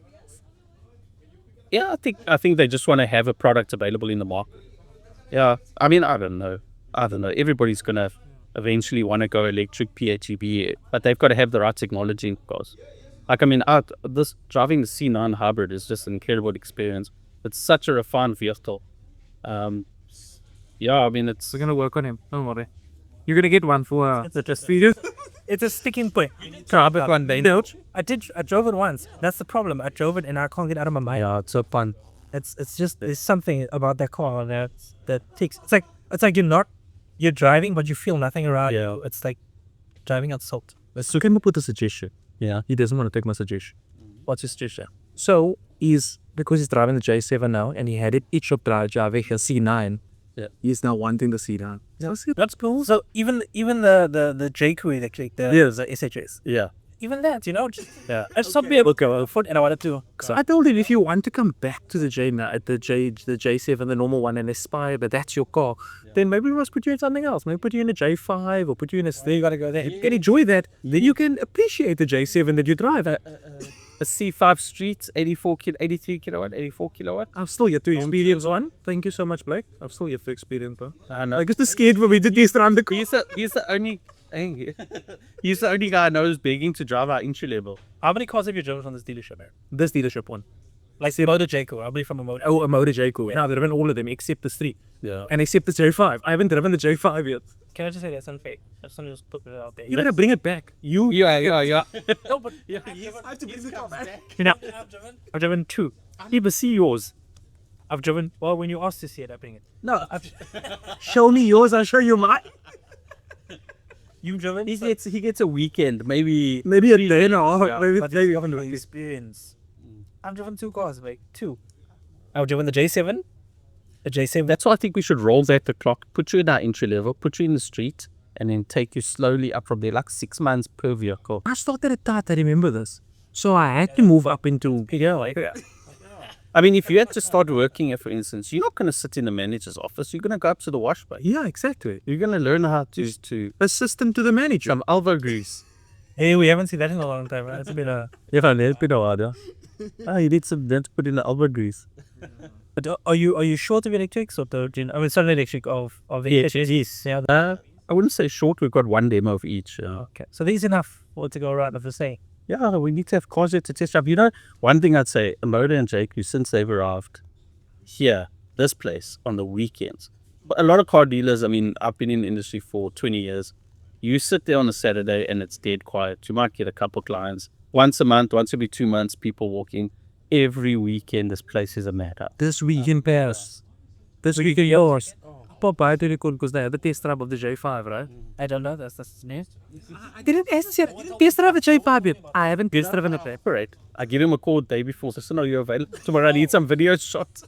Yeah, I think they just want to have a product available in the market. Yeah, I mean, I don't know. Everybody's going to eventually want to go electric PHEV, but they've got to have the right technology in cars. Like, I mean, driving the C9 hybrid is just an incredible experience. It's such a refined vehicle. Yeah, I mean, we're going to work on him. Don't worry. You're going to get one for... It's a sticking point. Grab it one day. No, I drove it once. That's the problem. I drove it and I can't get it out of my mind. Yeah, it's so fun. It's just, there's something about that car that takes, it's like you're driving, but you feel nothing around you. It's like driving on salt. So can we put a suggestion? Yeah. He doesn't want to take my suggestion. What's your suggestion? So because he's driving the J7 now and he had it itch up driving a C9. Yeah. He's now wanting the C9. That's cool. So even the JAECOO electric, the SHS. Yeah. Even that, I just not be able to go foot and I wanted to. So I told him if you want to come back to the J7, the normal one, and aspire, but that's your car, then maybe we must put you in something else. Maybe put you in a J5 or put you in a... Then you gotta go there. You can enjoy that. Then you can appreciate the J7 that you drive. A C5 Street, 83 kilowatt, 84 kilowatt. I'm still yet to experience one. Thank you so much, Blake. I'm still yet to experience one. I know. I guess scared when we did this around the car. He's the only... He's the only guy I know who's begging to drive our entry level. How many cars have you driven from this dealership, man? This dealership one. Like the OMODA JAECOO, I'll be from OMODA. Oh, OMODA JAECOO. No, I've driven all of them except the 3. Yeah. And except the J5. I haven't driven the J5 yet. Can I just say that's unfair? I just want to just put it out there. You gotta bring it back. Yeah. No, but Yeah, I have to bring the car back. I've driven 2. Yeah, but see yours. I've driven, well, when you asked to see it, I bring it. No, show me yours, I'll show you mine. You've driven? He gets a weekend, maybe a day and a half. Maybe I haven't really experience. I've driven 2 cars, mate. 2. I've driven the J7. The J7. That's why I think we should roll that the clock, put you in our entry level, put you in the street, and then take you slowly up from there, like 6 months per vehicle. I started at that, I remember this. So I had to move up into... I mean, if you had to start working here, for instance, you're not going to sit in the manager's office. You're going to go up to the wash bay. Yeah, exactly. You're going to learn how to Assistant to the manager. some elbow grease. Hey, we haven't seen that in a long time. Right? It's been a... Yeah, it's been a while, yeah. You need some then to put in the elbow grease. But are you short of electrics or the? I mean, certainly electric of the Yes. Yeah. I wouldn't say short. We've got one demo of each. Okay. So there's enough for it to go around, as I say. Yeah, we need to have cars here to test drive. You know, one thing I'd say, OMODA and JAECOO, since they've arrived here, this place, on the weekends, but a lot of car dealers, I mean, I've been in the industry for 20 years. You sit there on a Saturday and it's dead quiet. You might get a couple clients. Once a month, once every 2 months, people walking. Every weekend, this place is a madhouse. This week in Paris. This week in yours. Pop by to record because they had the test drive of the J5, right? I don't know. That's news. I didn't ask you. Test drive the J5 yet. I haven't test driven it. Right. I give him a call the day before. So, no, you're available tomorrow. I need some video shots.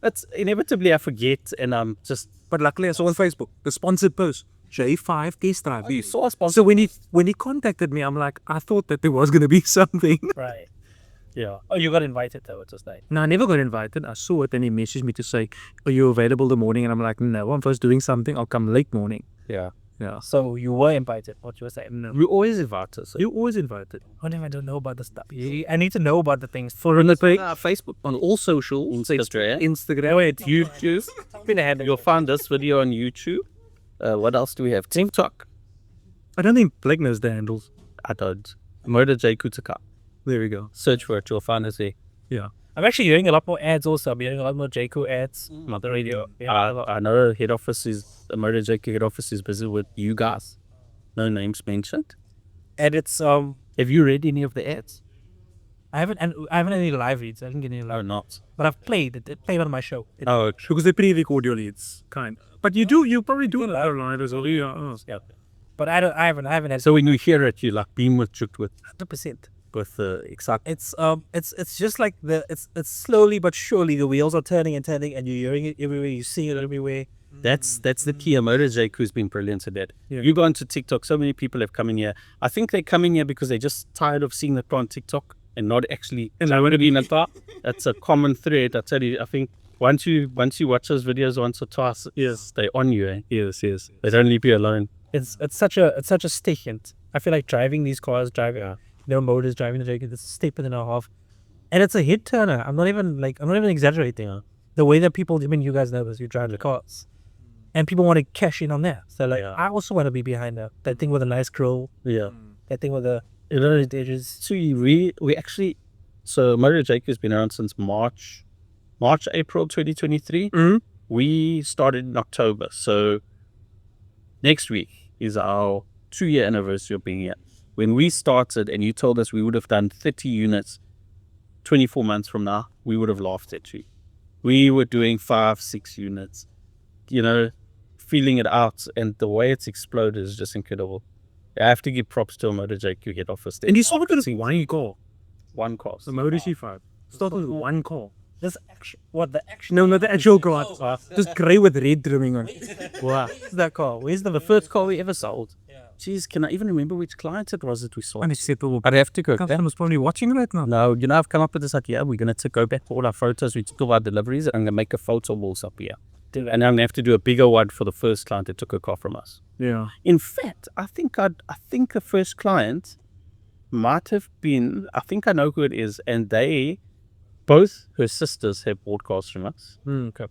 That's inevitably I forget, and I'm just. But luckily I saw on Facebook the sponsored post. J5 test drive. Oh, you saw a sponsor. So when he contacted me, I'm like, I thought that there was going to be something. Right. Yeah. Oh, you got invited though. It was like. No, I never got invited. I saw it and he messaged me to say, are you available the morning? And I'm like, no, I'm first doing something. I'll come late morning. Yeah. Yeah. So you were invited. What you were saying? No. We always invite us. You always invited. What if I don't know about the stuff? I need to know about the things. For on the page, Facebook, on all social, Instagram, Instagram, YouTube. You'll find this video on YouTube. What else do we have? TikTok. I don't think Blake knows the handles. I don't. OMODA JAECOO Tokai. There we go. Search for it. You'll find us there. Yeah. I'm actually hearing a lot more ads also. I'm hearing a lot more JAECOO ads on the radio. Yeah, I know head office is, OMODA JAECOO head office is busy with you guys. No names mentioned. and it's Have you read any of the ads? I haven't any live reads. I didn't get any live. Oh, not. But I've played it. It played on my show. Oh, Because they pre-record your leads, kind. But you probably do a lot of live as well. Yeah. But I haven't had so when you hear it, you like beam with 100%. with excitement. It's just like it's slowly but surely the wheels are turning and turning, and you're hearing it everywhere, you're seeing it everywhere. That's the key. OMODA JAECOO has been brilliant at that. Yeah. You go onto TikTok, so many people have come in here. I think they're coming here because they're just tired of seeing the car on TikTok and not actually in a car. That's a common thread. I tell you, I think once you watch those videos once or twice, yes, they're on you. Eh? Yes. They don't leave you alone. It's such a stick, and I feel like driving these cars, motors, driving the JAECOO, it's a step and a half, and it's a head turner. I'm not even exaggerating. The way that people, I mean, you guys know this, you drive the cars, and people want to cash in on that. So I also want to be behind that thing with a nice grill, Yeah. that thing with the edges. So we actually, so OMODA JAECOO has been around since March, April 2023. Mm-hmm. We started in October. So next week is our 2-year anniversary of being here. When we started and you told us we would have done 30 units 24 months from now, we would have laughed at you. We were doing 5-6 units, feeling it out, and the way it's exploded is just incredible. I have to give props to OMODA JAECOO head office. And you saw it with one car. One car. The Motor C5. Started with one car. This action, what the action? No, not the actual car. Just grey with red trimming on it. Wow. Where's that car? Where's The first car we ever sold. Jeez, can I even remember which client it was that we sold? And it's settled. I'd have to go. Customer's probably watching right now. No, I've come up with this idea. We're going to go back to all our photos. We took all our deliveries, and I'm going to make a photo walls up here. And I'm going to have to do a bigger one for the first client that took a car from us. Yeah. In fact, I think the first client might have been, I think I know who it is, and both her sisters have bought cars from us. Okay.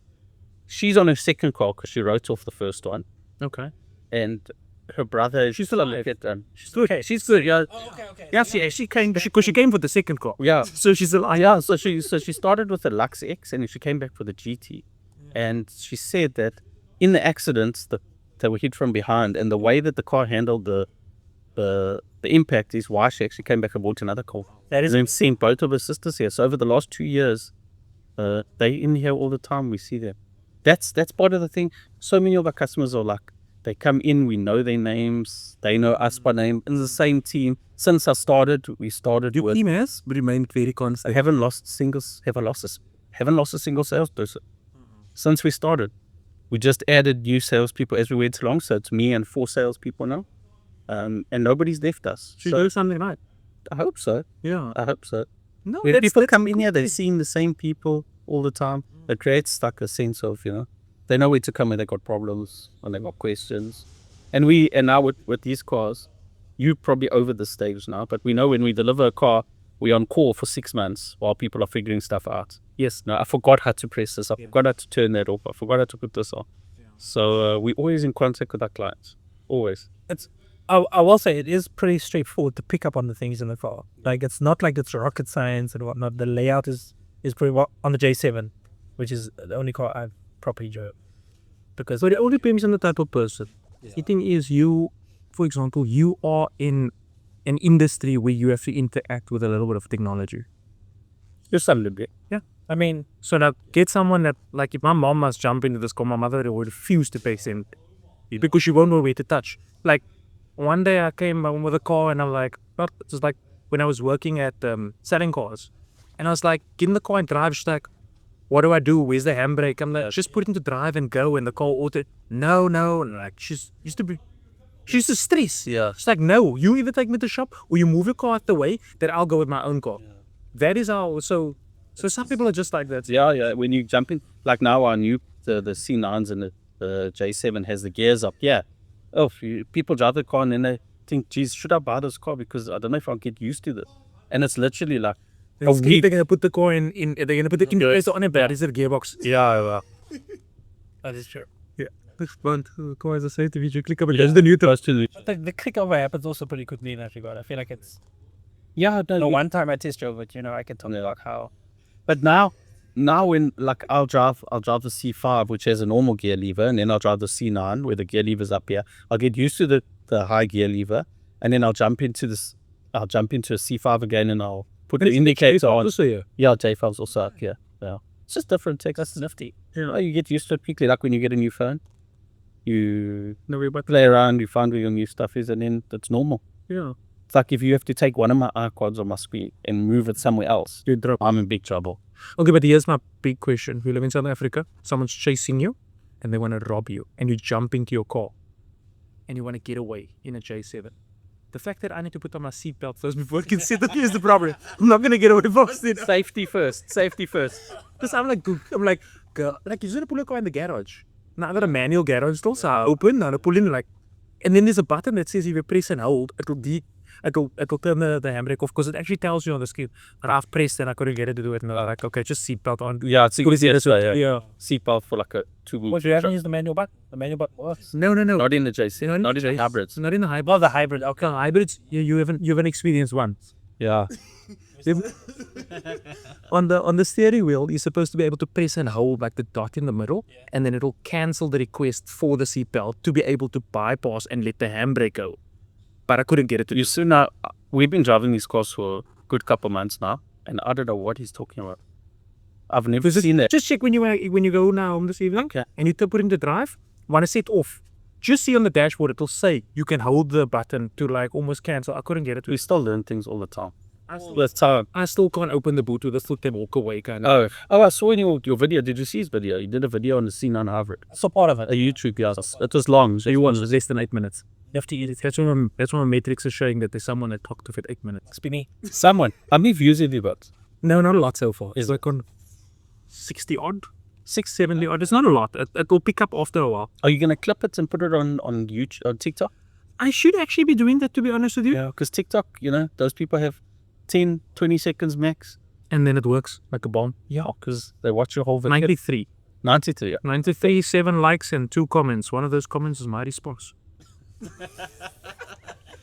She's on her second car because she wrote off the first one. Okay. And her brother, she's still alive. She's good. Okay. She's good. Yeah. okay. Yeah. She came because she came for the second car. Yeah. So she's alive. Yeah. So she started with the Lux X, and she came back for the GT. And she said that in the accidents that were hit from behind, and the way that the car handled the impact is why she actually came back and bought another car. That is. We've seen both of her sisters here. So over the last 2 years, they in here all the time. We see them. That's part of the thing. So many of our customers are like, They come in, we know their names, they know us by name. In the same team since I started, we started Your with. team has remained very I constant. haven't lost a single salesperson since we started. We just added new salespeople as we went along. So it's me and 4 salespeople now, and nobody's left us. Should So do something right. I hope so. Yeah. I hope so. No, When people come in here, they're seeing the same people all the time. It creates like a sense of, they know where to come when they got problems, when they got questions. And now with these cars, you probably over the stage now, but we know when we deliver a car, we're on call for 6 months while people are figuring stuff out. Yes. No, I forgot how to press this. I forgot how to turn that off. I forgot how to put this on. So we're always in contact with our clients. Always. I will say it is pretty straightforward to pick up on the things in the car. Like, it's not like it's rocket science and whatnot. The layout is pretty well on the J7, which is the only car I've properly drove. Because But it all depends on the type of person. The thing is, for example, you are in an industry where you have to interact with a little bit of technology. Just a little bit. Yeah. I mean, so now get someone that, like, if my mom must jump into this car, my mother would refuse to pay cent because she won't know where to touch. Like, one day I came home with a car and I'm like, it was like when I was working at selling cars. And I was like, get in the car and drive. She's like, what do I do? Where's the handbrake? I'm like, just put it into drive and go. And the car auto. No. And like, she used to stress. Yeah. She's like, no, you either take me to the shop or you move your car out the way, then I'll go with my own car. That is how, so some people are just like that. Yeah. When you jump in, like now our new, the C9s and the J7 has the gears up. Yeah. Oh, people drive the car and then they think, geez, should I buy this car? Because I don't know if I'll get used to this. And it's literally like, They're going to put the car in they're going to put the compressor on it, but is it a gearbox? yeah. that is true. Yeah. Want car as a safety feature, click up against the new But The click over happens also pretty quickly in that regard. I feel like it's yeah, no, one time I test drove it, I can talk about how. But now when like I'll drive the C5, which has a normal gear lever, and then I'll drive the C9 where the gear lever's up here. I'll get used to the high gear lever, and then I'll jump into a C5 again, and I'll put the indicator on. Yeah, J5's also up here. Yeah, it's just different tech. That's nifty. You get used to it quickly. Like when you get a new phone, you play around, you find where your new stuff is, and then it's normal. Yeah. It's like if you have to take one of my iQuads on my screen and move it somewhere else, I'm in big trouble. Okay, but here's my big question. You live in South Africa, someone's chasing you, and they want to rob you, and you jump into your car, and you want to get away in a J7. The fact that I need to put on my seatbelt first before I can sit up here is the problem. I'm not going to get away fast enough. Safety first. Because I'm like, girl, like, you're going to pull a car in the garage. Now I got a manual garage door, so I open, and I pull in, like, and then there's a button that says if you press and hold, it'll turn the handbrake off, because it actually tells you on the screen. But I've pressed and I couldn't get it to do it, and I'm like, okay, just seatbelt on. Yeah, it's easy this way. Yeah. Seatbelt for like a 2-week. What, you haven't used the manual button? The manual button works. No. Not in the JC. Not in the hybrids. Not in the hybrid. Well, the hybrid, okay. Hybrids, you haven't experienced one. Yeah. On the steering wheel, you're supposed to be able to press and hold like the dot in the middle, and then it'll cancel the request for the seatbelt to be able to bypass and let the handbrake go. But I couldn't get it to. You soon now. We've been driving these cars for a good couple months now, and I don't know what he's talking about. I've never seen that. Just check when you go now home this evening, Okay. and you put in the drive. Want to set off? Just see on the dashboard, it'll say you can hold the button to like almost cancel. I couldn't get it to. We still learn things all the time. I still can't open the Bluetooth. I still can walk away kind of. Oh! I saw in your video. Did you see his video? He did a video on the C9 hybrid. So part of it. A YouTube, yeah. It was long. So It was less than 8 minutes. You have to eat it. That's what my metrics are showing, that there's someone that talked to it 8 minutes. It's been me. Someone. How many views have you got? No, not a lot so far. Is It's like on 60 odd, 70 odd. It's not a lot. It will pick up after a while. Are you gonna clip it and put it on YouTube, on TikTok? I should actually be doing that, to be honest with you. Yeah, because TikTok, those people have 10, 20 seconds max. And then it works like a bomb. Yeah, because they watch your whole video. 93. 93, yeah. 93, 7 likes and 2 comments. One of those comments is my response.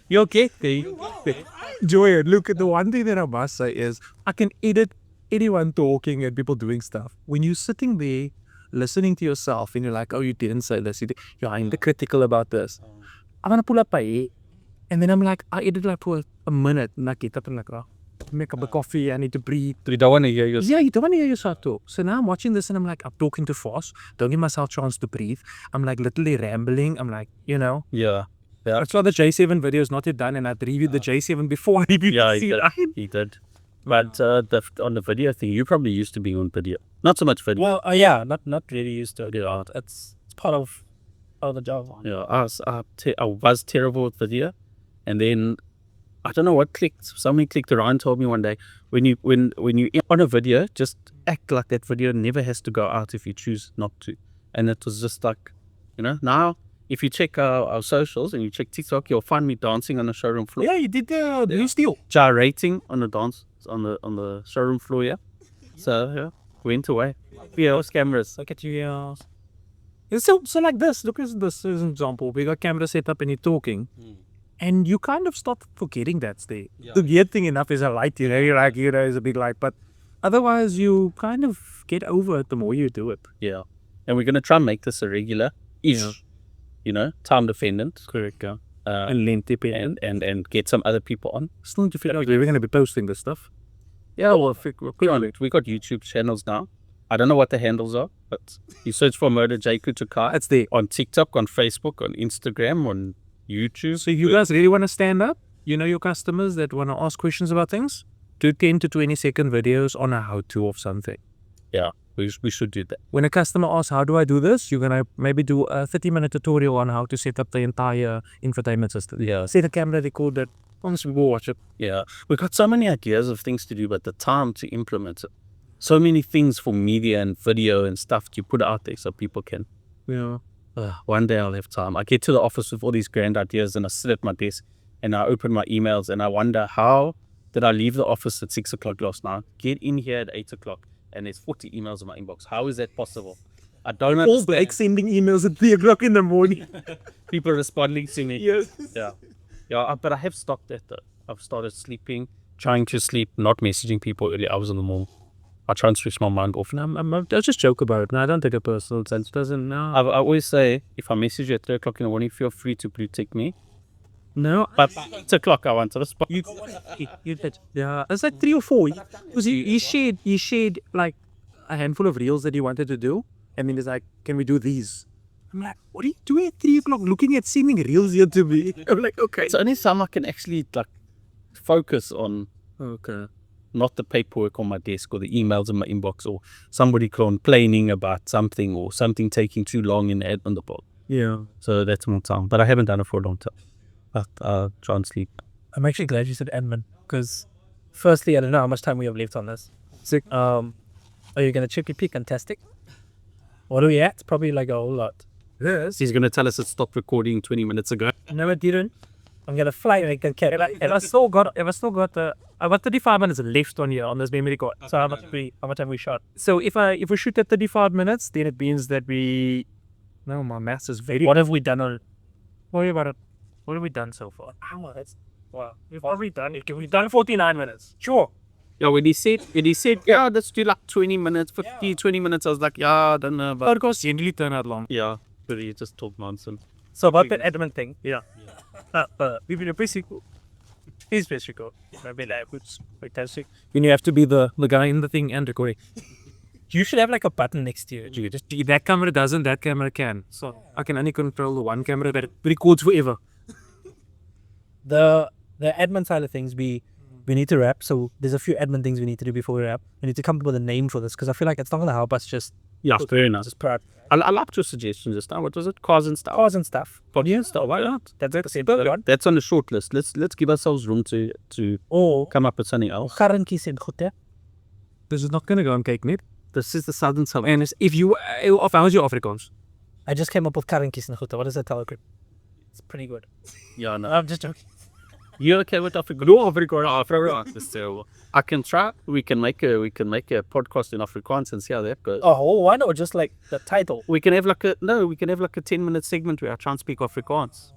You okay? Enjoy it. Look, the one thing that I must say is I can edit anyone talking and people doing stuff. When you're sitting there listening to yourself and you're like, oh, you didn't say this. I'm critical about this. I'm going to pull up my hair. And then I'm like, I edit like for a minute and I get up and like, oh, make a cup of coffee, I need to breathe. You don't want to hear yourself. Yeah, you don't want to hear yourself talk. So now I'm watching this and I'm like, I'm talking too fast. Don't give myself a chance to breathe. I'm like literally rambling. I'm like, Yeah. That's why the J7 video is not yet done, and I'd reviewed the J7 before I reviewed Yeah, the C9. he did. But on the video thing, you probably used to be on video. Not so much video. Well, yeah, not really used to it. Yeah, it's part of the job. Yeah, I was terrible with video, and then I don't know what clicked. Somebody clicked around, told me one day when you on a video, just act like that video never has to go out if you choose not to. And it was just like, now if you check our socials and you check TikTok, you'll find me dancing on the showroom floor. Yeah, you did the new steel. Gyrating on the dance on the showroom floor. Yeah, so yeah, went away. Yeah, cameras. Look at you, yeah. So like this, look at this as an example. We got camera set up and you're talking. And you kind of start forgetting that's there. Yeah. The weird thing enough is a light, you're like, is a big light. But otherwise, you kind of get over it the more you do it. Yeah. And we're going to try and make this a regular-ish, time dependent. Correct, yeah. And length dependent. And get some other people on. Still need to figure out where we're going to be posting this stuff. Yeah, well, we got YouTube channels now. I don't know what the handles are, but you search for OMODA JAECOO Tokai. It's there. On TikTok, on Facebook, on Instagram, on YouTube. So if you guys really want to stand up, your customers that want to ask questions about things, do 10 to 20 second videos on a how-to of something. Yeah, we should do that. When a customer asks, how do I do this? You're going to maybe do a 30-minute tutorial on how to set up the entire infotainment system. Yeah. Set a camera, record it. Honestly, we'll watch it. Yeah. We've got so many ideas of things to do, but the time to implement it. So many things for media and video and stuff to put out there so people can. Yeah. One day I'll have time. I get to the office with all these grand ideas and I sit at my desk and I open my emails and I wonder, how did I leave the office at 6 o'clock last night, get in here at 8 o'clock and there's 40 emails in my inbox? How is that possible? I don't understand. All Blake sending emails at 3 o'clock in the morning. People responding to me. Yes. Yeah, but I have stopped that though. I've started sleeping, trying to sleep, not messaging people early hours in the morning. I try and switch my mind off. I just joke about it. No, I don't take it personal. Sense doesn't. No. I always say, if I message you at 3 o'clock in the morning, feel free to protect me. No, but by 8 o'clock I want to respond. You did. Yeah, it's like 3 or 4. Because he shared like a handful of reels that he wanted to do, and then he's like, "Can we do these?" I'm like, "What are you doing at 3 o'clock? Looking at sending reels here to me?" I'm like, "Okay." It's only time I can actually focus on. Okay. Not the paperwork on my desk or the emails in my inbox or somebody complaining about something or something taking too long in the admin department. Yeah. So that's more time. But I haven't done it for a long time. But I'll try and sleep. I'm actually glad you said admin because, firstly, I don't know how much time we have left on this. Sick. Are you going to chippy pick and test it? What are we at? Probably like a whole lot. Yes. He's going to tell us it stopped recording 20 minutes ago. No, it didn't. I'm going to fly and make that carry. I still got 35 minutes left on here on this memory card. So how much have we shot? So if we shoot at 35 minutes, then it means that no, my maths is very. What have we done on? Worry about it. What have we done so far? Hours. Wow. We've done 49 minutes. Sure. Yeah, when he said, yeah, let's do like 20 minutes, 20 minutes, I was like, yeah, I don't know. But podcasts generally turn out long. Yeah, but he just talked nonsense. So about that admin thing, we've been a basic. He's basic. Maybe that was fantastic. When you have to be the guy in the thing and recording. You should have like a button next to you. Just that camera doesn't, that camera can. So I can only control the one camera that records forever. The admin side of things, we need to wrap. So there's a few admin things we need to do before we wrap. We need to come up with a name for this because I feel like it's not going to help us just. Yeah, fair enough. Just proud. I liked your suggestion just now. What was it? Cars and stuff. Cars and stuff. Yeah, stuff. Why not? That's it. That's on the short list. Let's give ourselves room to come up with something else. Carence in goed. This is not going to go on cake, net. This is the Southern South. And if you, how's your Afrikaans? I just came up with Carence in goed. What is that telegram? It's pretty good. Yeah, no. I'm just joking. You okay with Afrikaans? No, Afrikaans. That's terrible. I can try. We can make a podcast in Afrikaans and see how that goes. Oh, why not just like the title? We can have like a 10-minute segment where I try and speak Afrikaans.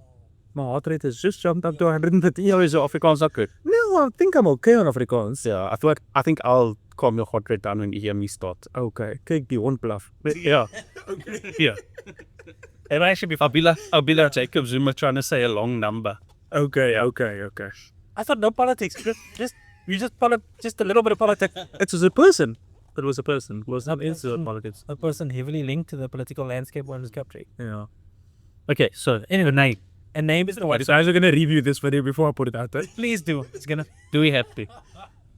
My heart rate has just jumped up to 130. Yeah, is Afrikaans not good? No, I think I'm okay on Afrikaans. Yeah, I think I'll calm your heart rate down when you hear me start. Okay, kijk die hond blaf. Yeah. Yeah. It might actually be fun. I'll be like Jacob Zuma trying to say a long number. Okay. I thought no politics. Just We just followed just a little bit of politics. It was a person. It was a person. It was not into politics. A person heavily linked to the political landscape of this country. Yeah. Okay, so anyway, name. And name is the one. So I was going to review this video before I put it out there. Please do. It's gonna. Do we have to?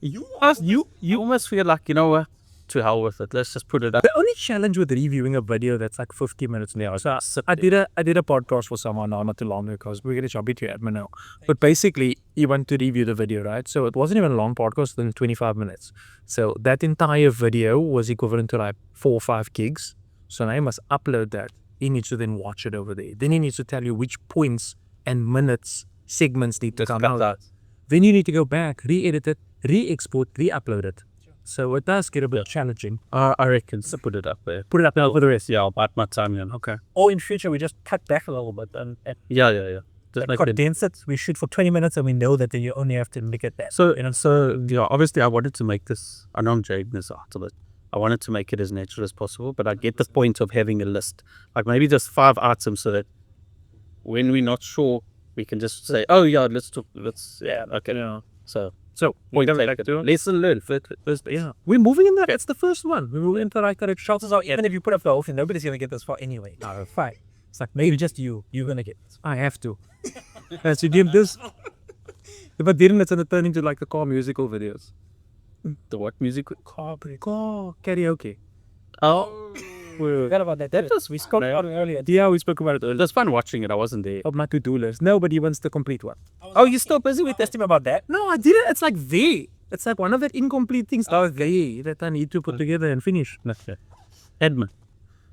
You almost feel like, you know what? To hell with it. Let's just put it up. The only challenge with reviewing a video that's like 50 minutes now. So I did a podcast for someone not too long ago because we're going to jump into admin now. But basically, you want to review the video, right? So it wasn't even a long podcast, than 25 minutes. So that entire video was equivalent to like 4 or 5 gigs. So now you must upload that. He needs to then watch it over there. Then he needs to tell you which points and minutes segments need to come out. Then you need to go back, re-edit it, re-export, re-upload it. So it does get a bit challenging. I reckon. So put it up there. Put it up now for the rest. Yeah, I'll bite my tongue in. Okay. Or in future, we just cut back a little bit and Yeah. Just make it. condense it. We shoot for 20 minutes and we know that then you only have to make it that. So yeah, obviously I wanted to make this, I know I'm dragging this out of it. I wanted to make it as natural as possible, but I get the point of having a list. Like maybe just 5 items so that when we're not sure, we can just say, oh yeah, okay. Yeah. So point like lesson learned. First, yeah. We're moving in that. That's the first one. We're moving into like that. Chances are, even if you put up the whole thing, nobody's going to get this far anyway. No, fine. It's like maybe just you're going to get this. I have to. As you do this. If I didn't, it's going to turn into like the car musical videos. The what music? Car karaoke. Oh. Forgot about that. We spoke about it earlier. Yeah, we spoke about it earlier. It was fun watching it. I wasn't there. Of my to-do list. Nobody wants the complete one. Oh, you're still busy with testing about that? No, I didn't. It's like there. It's like one of the incomplete things that I need to put together and finish. Okay. Edmund.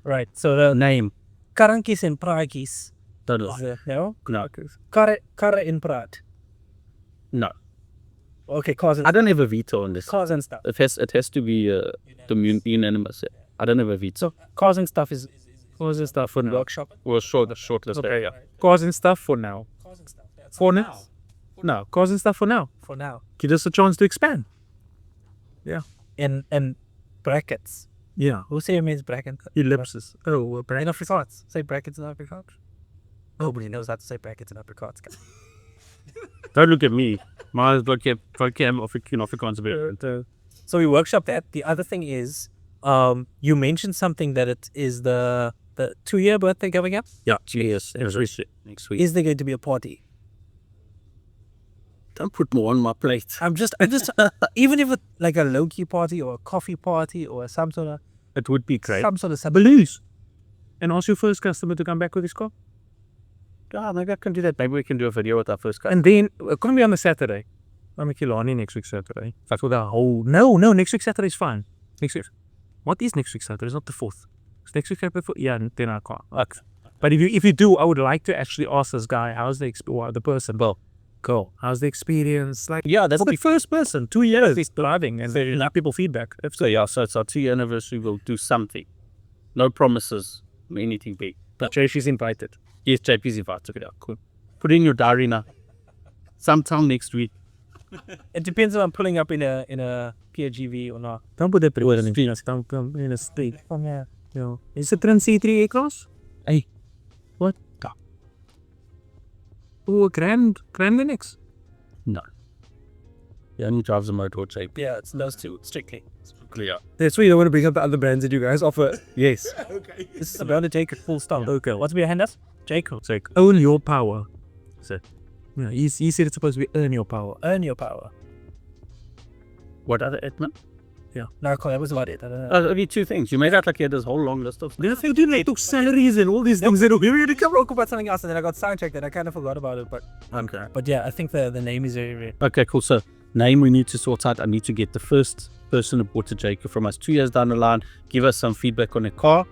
Right. So the Name. Karankis and Praakis. Don't lie. No? No. Kara in Praat. No. Okay, cars and I don't have a veto on this. cars and stuff. It has to be unanimous. Yeah. I don't have a veto. So cars and stuff is Cars and stuff for now. workshop. We'll short list. Okay, yeah. Cars and stuff for now. Cars and stuff. That's For now. No, cars and stuff for now. For now. Give us a chance to expand. And brackets. Yeah. Who say it means bracket? Ellipsis. Oh, In Afrikaans. Say brackets in Afrikaans. Nobody knows how to say brackets in Afrikaans. Don't look at me. My vocab Afrikaans a bit. So we workshop that. The other thing is, you mentioned something that it is the 2-year birthday coming up. Yeah, cheers. It was recent next week. Is there going to be a party? Don't put more on my plate. I'm just even if it's like a low-key party or a coffee party or some sort of It would be great. Balloons. And ask your first customer to come back with his car. Maybe I can do that. Maybe we can do a video with our first guy. And then, it can't be on the Saturday. I'm a Kilani next week Saturday. That's for the whole... No, next week Saturday is fine. Next week. What is next week Saturday? It's not the 4th. It's next week Saturday. Yeah, then I can't. Okay. But if you do, I would like to actually ask this guy, how's the person? Well, cool. How's the experience? Like, Yeah, that's for the first person, 2 years he's driving and then have people feedback. So yeah, so it's our 2-year anniversary. We'll do something. No promises. Anything big. But she's invited. Yes, JP's invited. Yeah, cool. Put it in your diary now. Sometime next week. It depends if I'm pulling up in a PHEV or not. Don't put that word in the Don't come in a street. Yeah. You know. Is it Trans C3 A-Class? Hey. What? Oh, Grand Linux. No. He only drives a motor or JP. Yeah, it's those two strictly. Clear. That's why you don't want to bring up the other brands that you guys offer. Yes. This is about to take a full stop. Okay. What's behind us? JAECOO. Own your power. So, yeah, he said it's supposed to be earn your power. Earn your power. What other Edmund? No, that was about it. I don't know. Only 2 things. You made out like you had this whole long list of. They took salaries and all these things. That We were to talk about something else and then I got sidetracked and I kind of forgot about it. Okay. But yeah, I think the name is very, very... Okay, cool. So, name we need to sort out. I need to get the first person who bought a JAECOO from us 2 years down the line. Give us some feedback on the car.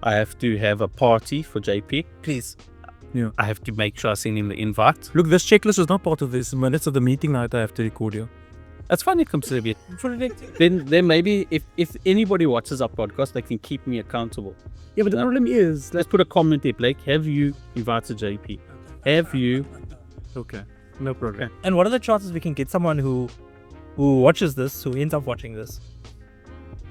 I have to have a party for JP. Please. Yeah. I have to make sure I send him the invite. Look, this checklist was not part of this minutes of the meeting night I have to record you. That's fine. It comes to a bit. Then maybe if anybody watches our podcast, they can keep me accountable. Yeah, but the problem is... Let's put a comment there, Blake. Have you invited JP? Have you? Okay, no problem. And what are the chances we can get someone who watches this, who ends up watching this,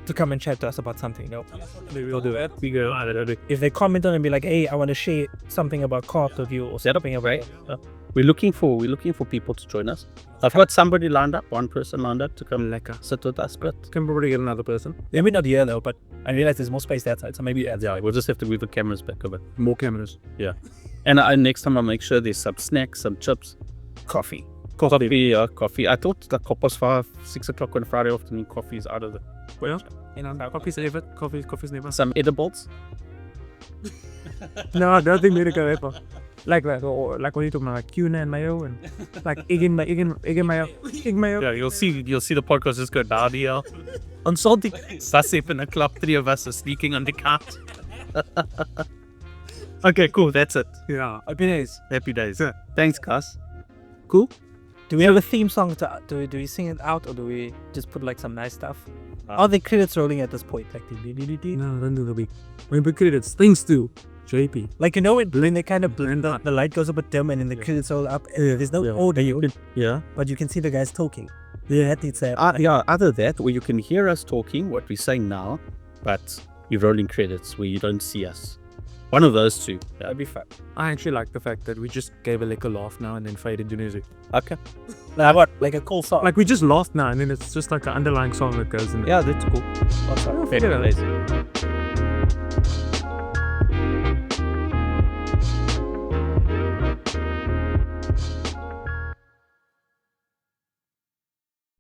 to come and chat to us about something? No, Maybe we'll do it. We go, I don't know. if they comment on it and be like, hey, I want to share something about car review or Set up, something about we're looking for people to join us. I've got somebody lined up, one person lined up to come Lekker. sit with us, but Can probably get another person. Maybe not here though, but I realize there's more space outside, so maybe yeah, we'll just have to move the cameras back a bit. More cameras. And next time I'll make sure there's some snacks, some chips, coffee. Coffee. I thought the 6 o'clock on Friday afternoon, coffee is out of the... Well, coffee's never. Coffee's never. Some edibles. No, I don't think medical ever. Like that, or like what you talking about, like tuna and mayo, and like egg and mayo. Yeah, you'll see the podcast just go down here. On salty. Sasip in a club, 3 of us are sneaking on the cart. Okay, cool. That's it. Yeah. Happy days. Happy days. Yeah. Thanks, Gus. Cool. Do we have a theme song do we sing it out, or do we just put like some nice stuff? Are the credits rolling at this point? Like No, don't do the big. When the credits, things do. JP. like when they kind of blend up, the light goes a bit dim and then the credits roll up. There's no audio, Yeah. but you can see the guys talking. Yeah, that's it. Either that, or you can hear us talking, what we're saying now, but you're rolling credits where you don't see us. One of those two. Yeah. That'd be fun. I actually like the fact that we just gave a little laugh now and then faded to music. Okay. Like what? Like a cool song. Like we just laughed now and then it's just like an underlying song that goes in there. Yeah, that's cool. What's up? Fair days.